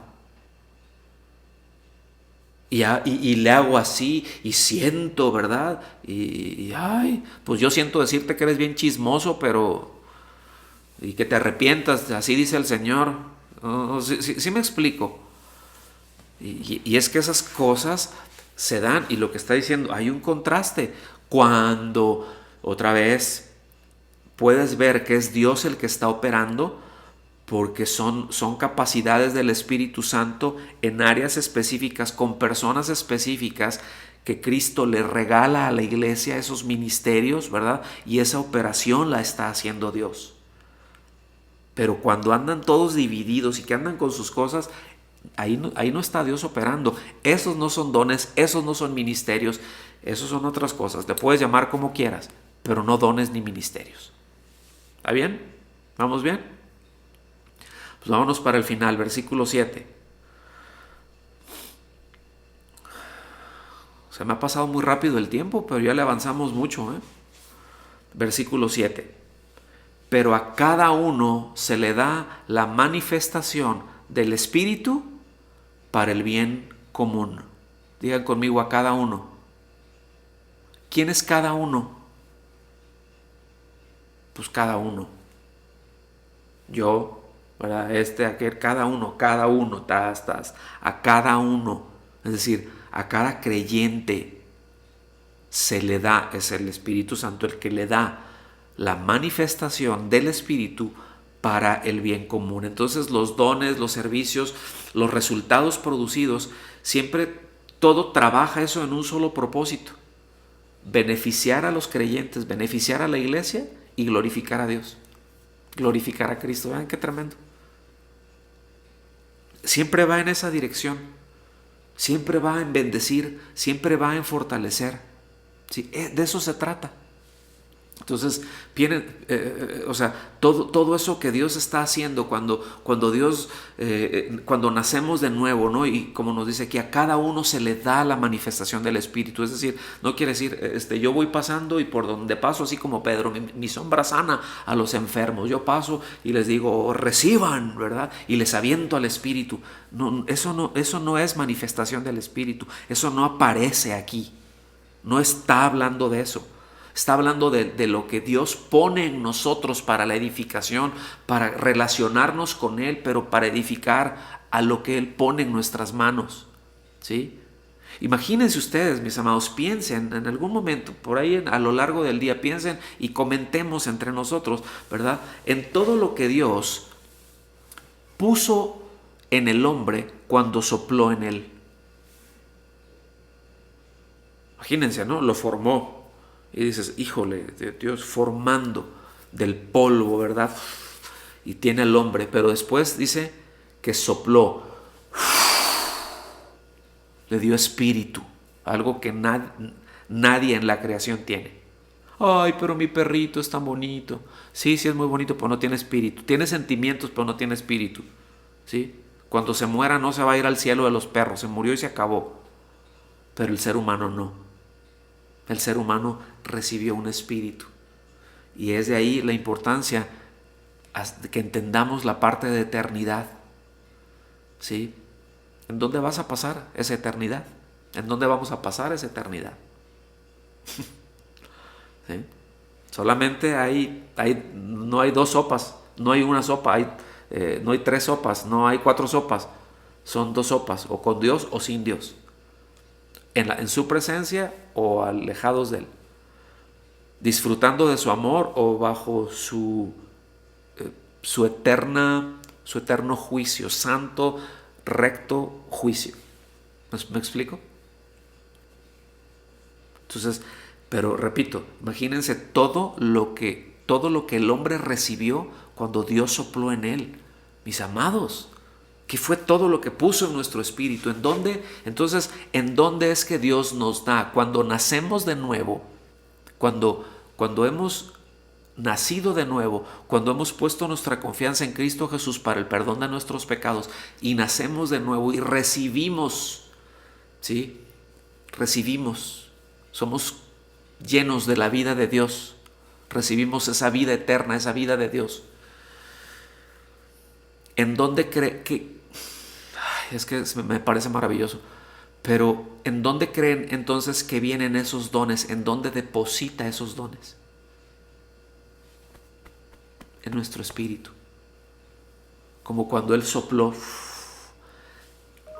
Y le hago así y siento, ¿verdad? Ay, pues yo siento decirte que eres bien chismoso, pero y que te arrepientas, así dice el Señor. Sí me explico. Y es que esas cosas se dan, y lo que está diciendo, hay un contraste. Cuando otra vez puedes ver que es Dios el que está operando, porque son capacidades del Espíritu Santo en áreas específicas, con personas específicas, que Cristo le regala a la iglesia esos ministerios, ¿verdad? Y esa operación la está haciendo Dios. Pero cuando andan todos divididos y que andan con sus cosas, ahí no está Dios operando. Esos no son dones, esos no son ministerios, esos son otras cosas. Le puedes llamar como quieras, pero no dones ni ministerios. ¿Está bien? ¿Vamos bien? Pues vámonos para el final, versículo 7. Se me ha pasado muy rápido el tiempo, pero ya le avanzamos mucho. Versículo 7. Pero a cada uno se le da la manifestación del Espíritu para el bien común. Digan conmigo, a cada uno. ¿Quién es cada uno? Pues cada uno. Yo, ¿verdad? Aquel, cada uno, a cada uno, es decir, a cada creyente se le da, es el Espíritu Santo el que le da la manifestación del Espíritu para el bien común. Entonces los dones, los servicios, los resultados producidos, siempre todo trabaja eso en un solo propósito: beneficiar a los creyentes, beneficiar a la iglesia y glorificar a Dios, glorificar a Cristo. Vean qué tremendo. Siempre va en esa dirección, siempre va en bendecir, siempre va en fortalecer. ¿Sí? De eso se trata. Entonces, todo eso que Dios está haciendo cuando Dios, cuando nacemos de nuevo, ¿no? Y como nos dice aquí, a cada uno se le da la manifestación del Espíritu. Es decir, no quiere decir, yo voy pasando y por donde paso, así como Pedro, mi sombra sana a los enfermos. Yo paso y les digo, reciban, ¿verdad? Y les aviento al Espíritu. No, eso no es manifestación del Espíritu. Eso no aparece aquí. No está hablando de eso. Está hablando de lo que Dios pone en nosotros para la edificación, para relacionarnos con Él, pero para edificar a lo que Él pone en nuestras manos. ¿Sí? Imagínense ustedes, mis amados, piensen en algún momento, por ahí a lo largo del día, piensen y comentemos entre nosotros, ¿verdad? En todo lo que Dios puso en el hombre cuando sopló en él. Imagínense, ¿no? Lo formó. Y dices, híjole, Dios formando del polvo, ¿verdad? Y tiene el hombre, pero después dice que sopló, le dio espíritu, algo que nadie en la creación tiene. Ay, pero mi perrito es tan bonito. Sí, sí es muy bonito, pero no tiene espíritu. Tiene sentimientos, pero no tiene espíritu. ¿Sí? Cuando se muera no se va a ir al cielo de los perros. Se murió y se acabó. Pero el ser humano no. El ser humano recibió un espíritu. Y es de ahí la importancia de que entendamos la parte de eternidad. ¿Sí? ¿En dónde vas a pasar esa eternidad? ¿En dónde vamos a pasar esa eternidad? ¿Sí? Solamente no hay dos sopas, no hay una sopa, no hay tres sopas, no hay cuatro sopas. Son dos sopas, o con Dios o sin Dios. En su presencia o alejados de Él. Disfrutando de su amor o bajo su eterno juicio, santo, recto juicio. ¿Me explico? Entonces, pero repito, imagínense todo lo que el hombre recibió cuando Dios sopló en él. Mis amados, ¿qué fue todo lo que puso en nuestro espíritu? ¿En dónde? Entonces, ¿en dónde es que Dios nos da? Cuando nacemos de nuevo, cuando hemos nacido de nuevo, cuando hemos puesto nuestra confianza en Cristo Jesús para el perdón de nuestros pecados y nacemos de nuevo y recibimos, ¿sí? Recibimos, somos llenos de la vida de Dios, recibimos esa vida eterna, esa vida de Dios. ¿En dónde cree que? Es que me parece maravilloso. Pero ¿en dónde creen entonces que vienen esos dones? ¿En dónde deposita esos dones? En nuestro espíritu. Como cuando Él sopló,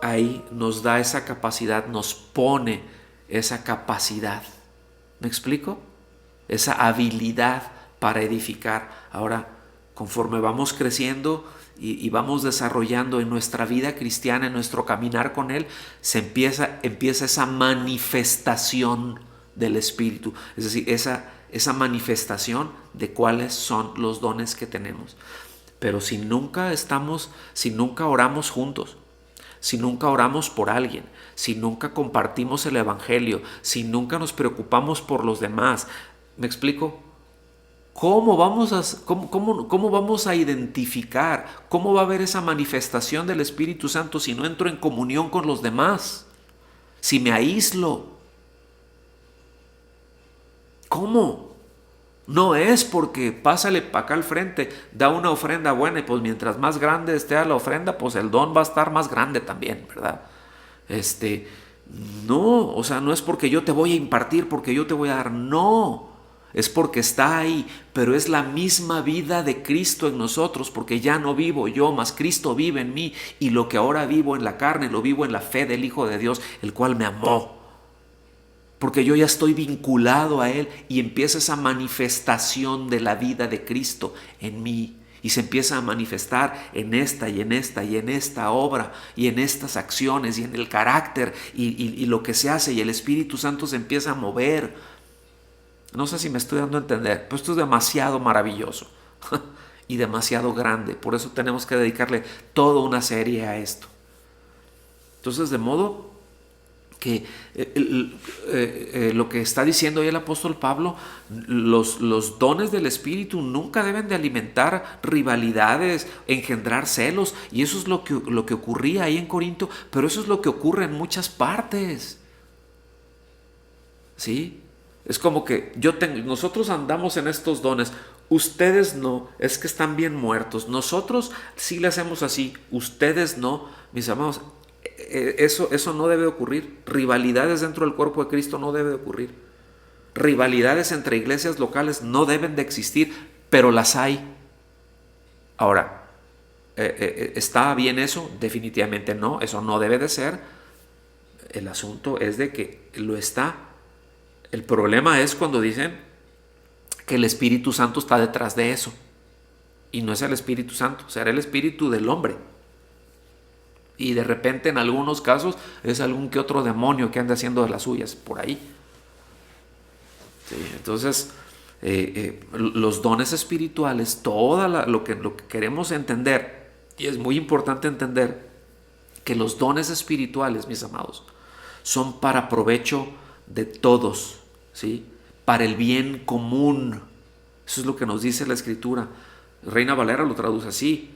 ahí nos da esa capacidad, nos pone esa capacidad. ¿Me explico? Esa habilidad para edificar. Ahora, conforme vamos creciendo y vamos desarrollando en nuestra vida cristiana, en nuestro caminar con Él, empieza esa manifestación del Espíritu. Es decir, esa manifestación de cuáles son los dones que tenemos. Pero si nunca oramos juntos, si nunca oramos por alguien, si nunca compartimos el Evangelio, si nunca nos preocupamos por los demás, ¿me explico? ¿Cómo vamos a identificar? ¿Cómo va a haber esa manifestación del Espíritu Santo si no entro en comunión con los demás? Si me aíslo. ¿Cómo? No es porque pásale para acá al frente, da una ofrenda buena y pues mientras más grande esté la ofrenda, pues el don va a estar más grande también, ¿verdad? No, o sea, no es porque yo te voy a impartir, porque yo te voy a dar, no. Es porque está ahí, pero es la misma vida de Cristo en nosotros, porque ya no vivo yo, mas Cristo vive en mí, y lo que ahora vivo en la carne, lo vivo en la fe del Hijo de Dios, el cual me amó. Porque yo ya estoy vinculado a Él y empieza esa manifestación de la vida de Cristo en mí. Y se empieza a manifestar en esta y en esta y en esta obra y en estas acciones y en el carácter y lo que se hace, y el Espíritu Santo se empieza a mover. No sé si me estoy dando a entender, pero esto es demasiado maravilloso y demasiado grande. Por eso tenemos que dedicarle toda una serie a esto. Entonces, de modo que lo que está diciendo hoy el apóstol Pablo, los dones del Espíritu nunca deben de alimentar rivalidades, engendrar celos, y eso es lo que ocurría ahí en Corinto, pero eso es lo que ocurre en muchas partes. ¿Sí? Es como que nosotros andamos en estos dones, ustedes no, es que están bien muertos. Nosotros sí le hacemos así, ustedes no, mis amados. Eso no debe ocurrir. Rivalidades dentro del cuerpo de Cristo no debe de ocurrir. Rivalidades entre iglesias locales no deben de existir, pero las hay. Ahora, ¿está bien eso? Definitivamente no, eso no debe de ser. El asunto es de que lo está. El problema es cuando dicen que el Espíritu Santo está detrás de eso. Y no es el Espíritu Santo, será el espíritu del hombre. Y de repente en algunos casos es algún que otro demonio que anda haciendo de las suyas por ahí. Sí, entonces, los dones espirituales, lo que queremos entender, y es muy importante entender que los dones espirituales, mis amados, son para provecho de todos, ¿sí? Para el bien común. Eso es lo que nos dice la Escritura. Reina Valera lo traduce así,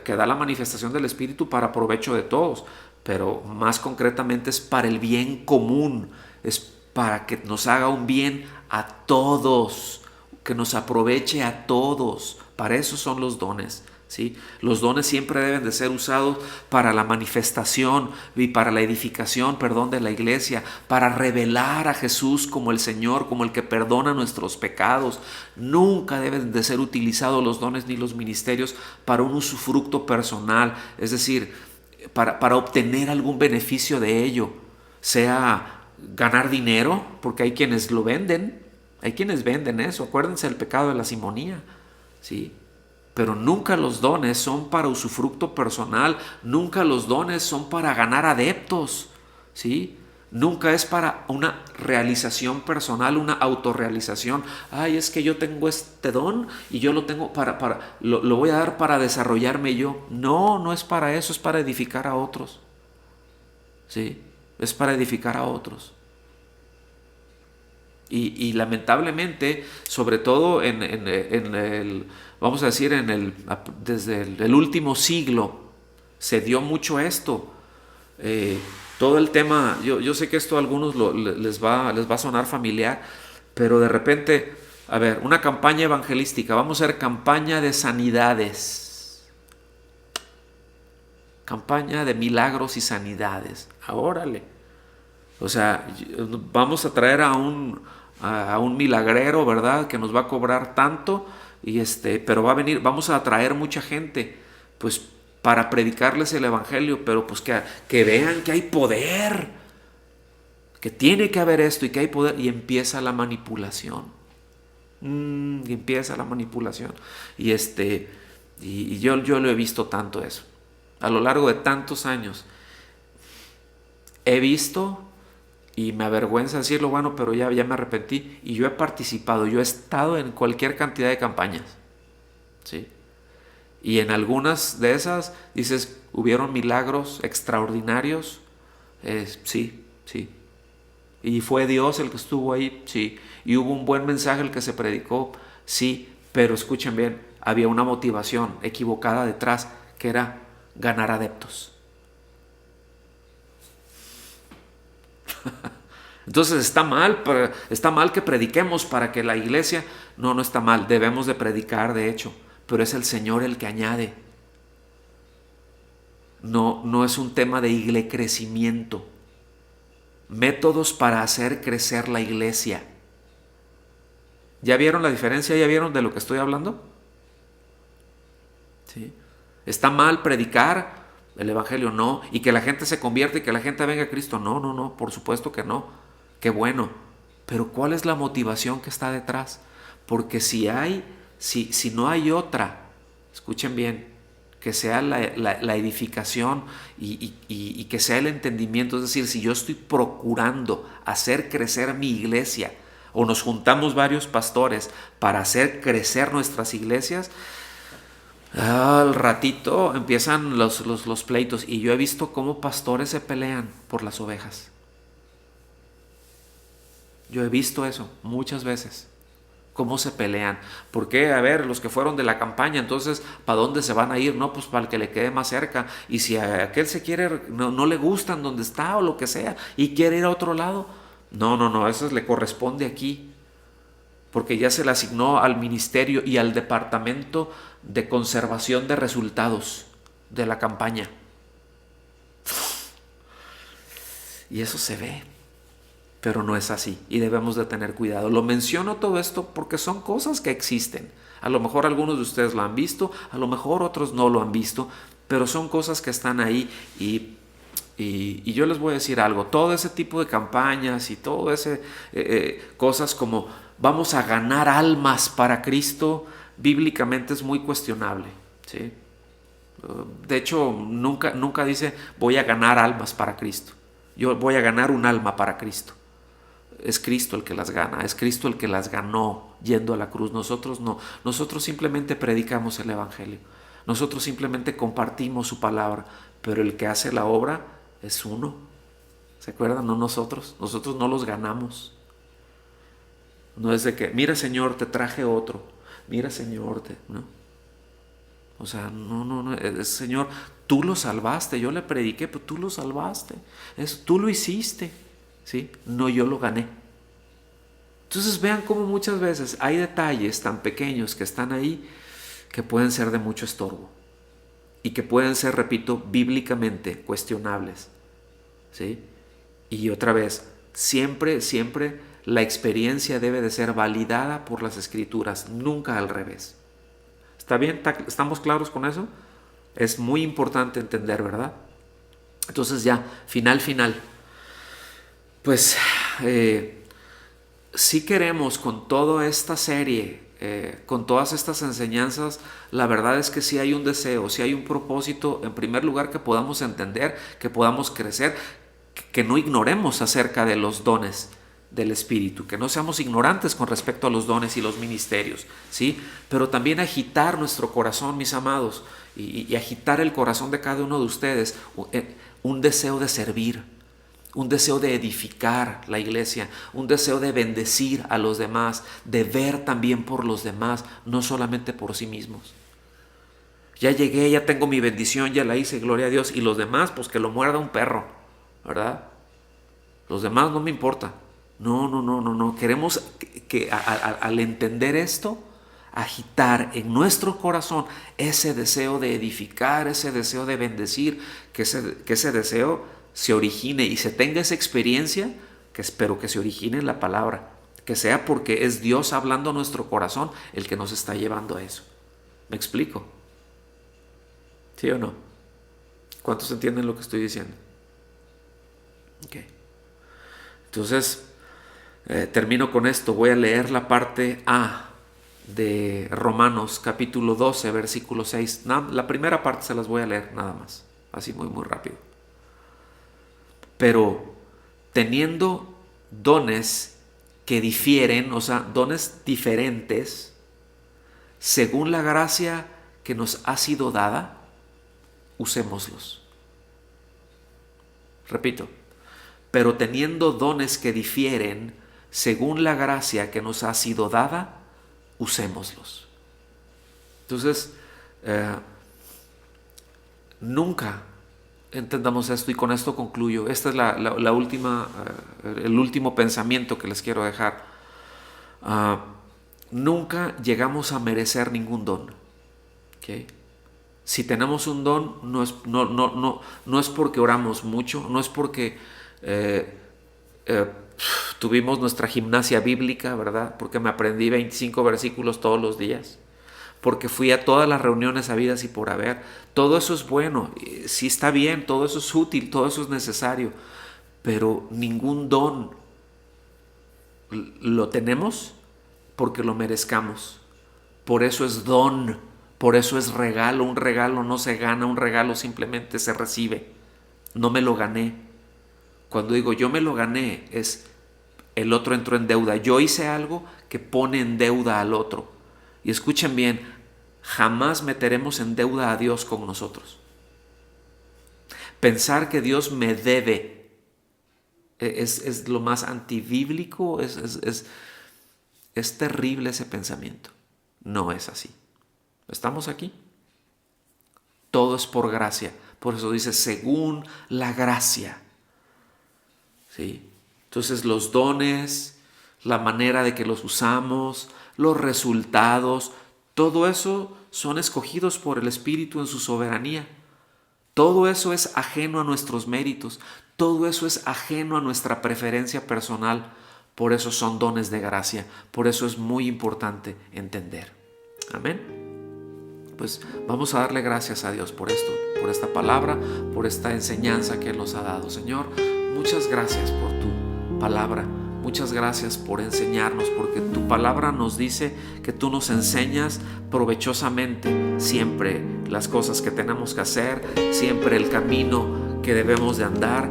que da la manifestación del Espíritu para provecho de todos, pero más concretamente es para el bien común, es para que nos haga un bien a todos, que nos aproveche a todos. Para eso son los dones. ¿Sí? Los dones siempre deben de ser usados para la manifestación y para la edificación, de la iglesia, para revelar a Jesús como el Señor, como el que perdona nuestros pecados. Nunca deben de ser utilizados los dones ni los ministerios para un usufructo personal, es decir, para obtener algún beneficio de ello, sea ganar dinero, porque hay quienes lo venden, hay quienes venden eso. Acuérdense del pecado de la simonía, ¿sí? Pero nunca los dones son para usufructo personal, nunca los dones son para ganar adeptos, ¿sí? Nunca es para una realización personal, una autorrealización. Ay, es que yo tengo este don y yo lo tengo lo voy a dar para desarrollarme yo. No, no es para eso, es para edificar a otros, ¿sí? Es para edificar a otros. Y lamentablemente, sobre todo en el, vamos a decir, desde el último siglo, se dio mucho esto. Todo el tema, yo sé que esto a algunos les va a sonar familiar, pero de repente, a ver, una campaña evangelística, vamos a hacer campaña de sanidades, campaña de milagros y sanidades. Órale. O sea, vamos a traer a un milagrero, ¿verdad? Que nos va a cobrar tanto, pero va a venir, vamos a atraer mucha gente, pues para predicarles el evangelio, pero pues que vean que hay poder, que tiene que haber esto y que hay poder, y empieza la manipulación. Y empieza la manipulación. Y yo lo he visto tanto eso. A lo largo de tantos años he visto, y me avergüenza decirlo, bueno, pero ya me arrepentí, y yo he participado, yo he estado en cualquier cantidad de campañas, ¿sí? Y en algunas de esas, dices, ¿hubieron milagros extraordinarios? Sí. ¿Y fue Dios el que estuvo ahí? Sí. ¿Y hubo un buen mensaje el que se predicó? Sí, pero escuchen bien, había una motivación equivocada detrás, que era ganar adeptos. Entonces está mal que prediquemos para que la iglesia, no está mal, debemos de predicar de hecho, pero es el Señor el que añade. No es un tema de crecimiento. Métodos para hacer crecer la iglesia. ¿Ya vieron la diferencia? ¿Ya vieron de lo que estoy hablando? ¿Sí? ¿Está mal predicar el evangelio? No. ¿Y que la gente se convierta y que la gente venga a Cristo? No, por supuesto que no. Qué bueno. Pero ¿cuál es la motivación que está detrás? Porque si no hay otra, escuchen bien, que sea la edificación y que sea el entendimiento, es decir, si yo estoy procurando hacer crecer mi iglesia, o nos juntamos varios pastores para hacer crecer nuestras iglesias, al ratito empiezan los pleitos, y yo he visto cómo pastores se pelean por las ovejas. Yo he visto eso muchas veces, cómo se pelean. ¿Por qué? A ver, los que fueron de la campaña, entonces, ¿para dónde se van a ir? No, pues para el que le quede más cerca. Y si a aquel no le gustan donde está o lo que sea y quiere ir a otro lado, no, eso le corresponde aquí, porque ya se le asignó al ministerio y al departamento de conservación de resultados de la campaña. Y eso se ve. Pero no es así y debemos de tener cuidado. Lo menciono todo esto porque son cosas que existen. A lo mejor algunos de ustedes lo han visto, a lo mejor otros no lo han visto, pero son cosas que están ahí y yo les voy a decir algo. Todo ese tipo de campañas y todo ese cosas como vamos a ganar almas para Cristo, bíblicamente es muy cuestionable, ¿sí? De hecho, nunca dice voy a ganar almas para Cristo. Yo voy a ganar un alma para Cristo. Es Cristo el que las gana, es Cristo el que las ganó yendo a la cruz. Nosotros no, nosotros simplemente predicamos el Evangelio. Nosotros simplemente compartimos su palabra, pero el que hace la obra es uno. ¿Se acuerdan? No nosotros no los ganamos. No es de que, mira Señor, te traje otro, mira Señor, ¿no? O sea, no, Señor, tú lo salvaste, yo le prediqué, pero tú lo salvaste, tú lo hiciste, ¿sí? No, yo lo gané. Entonces vean cómo muchas veces hay detalles tan pequeños que están ahí que pueden ser de mucho estorbo y que pueden ser, repito, bíblicamente cuestionables, ¿sí? Y otra vez, siempre la experiencia debe de ser validada por las Escrituras, nunca al revés. ¿Está bien? ¿Estamos claros con eso? Es muy importante entender, ¿verdad? Entonces ya, final. Pues si queremos con toda esta serie, con todas estas enseñanzas, la verdad es que sí hay un deseo, sí hay un propósito, en primer lugar, que podamos entender, que podamos crecer, que no ignoremos acerca de los dones del Espíritu, que no seamos ignorantes con respecto a los dones y los ministerios, ¿sí? Pero también agitar nuestro corazón, mis amados, y agitar el corazón de cada uno de ustedes, un deseo de servir, un deseo de edificar la iglesia, un deseo de bendecir a los demás, de ver también por los demás, no solamente por sí mismos. Ya llegué, ya tengo mi bendición, ya la hice, gloria a Dios, y los demás, pues que lo muerda un perro, ¿verdad? Los demás no me importa. No. Queremos que al entender esto, agitar en nuestro corazón ese deseo de edificar, ese deseo de bendecir, que ese deseo se origine y se tenga esa experiencia, que espero que se origine en la palabra, que sea porque es Dios hablando a nuestro corazón el que nos está llevando a eso. ¿Me explico? ¿Sí o no? ¿Cuántos entienden lo que estoy diciendo? Ok. Entonces, termino con esto. Voy a leer la parte A de Romanos capítulo 12, versículo 6. La primera parte se las voy a leer nada más, así muy rápido. Pero teniendo dones que difieren, o sea, dones diferentes, según la gracia que nos ha sido dada, usémoslos. Repito, pero teniendo dones que difieren, según la gracia que nos ha sido dada, usémoslos. Entonces, nunca entendamos esto, y con esto concluyo. Esta es la última, el último pensamiento que les quiero dejar. Nunca llegamos a merecer ningún don. ¿Okay? Si tenemos un don, no es porque oramos mucho, no es porque tuvimos nuestra gimnasia bíblica, ¿verdad? Porque me aprendí 25 versículos todos los días, porque fui a todas las reuniones habidas y por haber. Todo eso es bueno, sí está bien, todo eso es útil, todo eso es necesario, pero ningún don lo tenemos porque lo merezcamos. Por eso es don, por eso es regalo. Un regalo no se gana, un regalo simplemente se recibe. No me lo gané. Cuando digo yo me lo gané, es el otro entró en deuda. Yo hice algo que pone en deuda al otro. Y escuchen bien, jamás meteremos en deuda a Dios con nosotros. Pensar que Dios me debe es lo más antibíblico, es terrible ese pensamiento. No es así. ¿Estamos aquí? Todo es por gracia. Por eso dice, según la gracia. ¿Sí? Entonces los dones, la manera de que los usamos, los resultados, todo eso son escogidos por el Espíritu en su soberanía. Todo eso es ajeno a nuestros méritos. Todo eso es ajeno a nuestra preferencia personal. Por eso son dones de gracia. Por eso es muy importante entender. Amén. Pues vamos a darle gracias a Dios por esto, por esta palabra, por esta enseñanza que Él nos ha dado. Señor, muchas gracias por tu palabra. Muchas gracias por enseñarnos, porque tu palabra nos dice que tú nos enseñas provechosamente siempre las cosas que tenemos que hacer, siempre el camino que debemos de andar.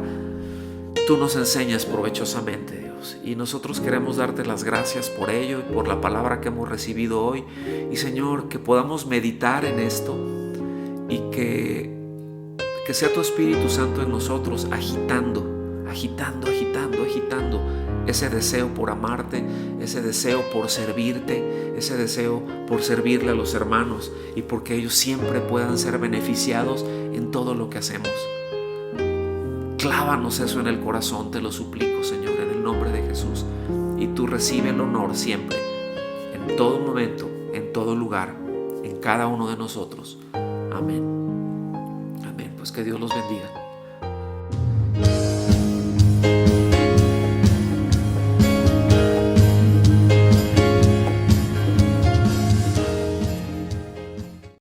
Tú nos enseñas provechosamente, Dios, y nosotros queremos darte las gracias por ello y por la palabra que hemos recibido hoy. Y Señor, que podamos meditar en esto y que sea tu Espíritu Santo en nosotros agitando ese deseo por amarte, ese deseo por servirte, ese deseo por servirle a los hermanos y porque ellos siempre puedan ser beneficiados en todo lo que hacemos. Clávanos eso en el corazón, te lo suplico, Señor, en el nombre de Jesús. Y tú recibe el honor siempre, en todo momento, en todo lugar, en cada uno de nosotros. Amén. Amén. Pues que Dios los bendiga.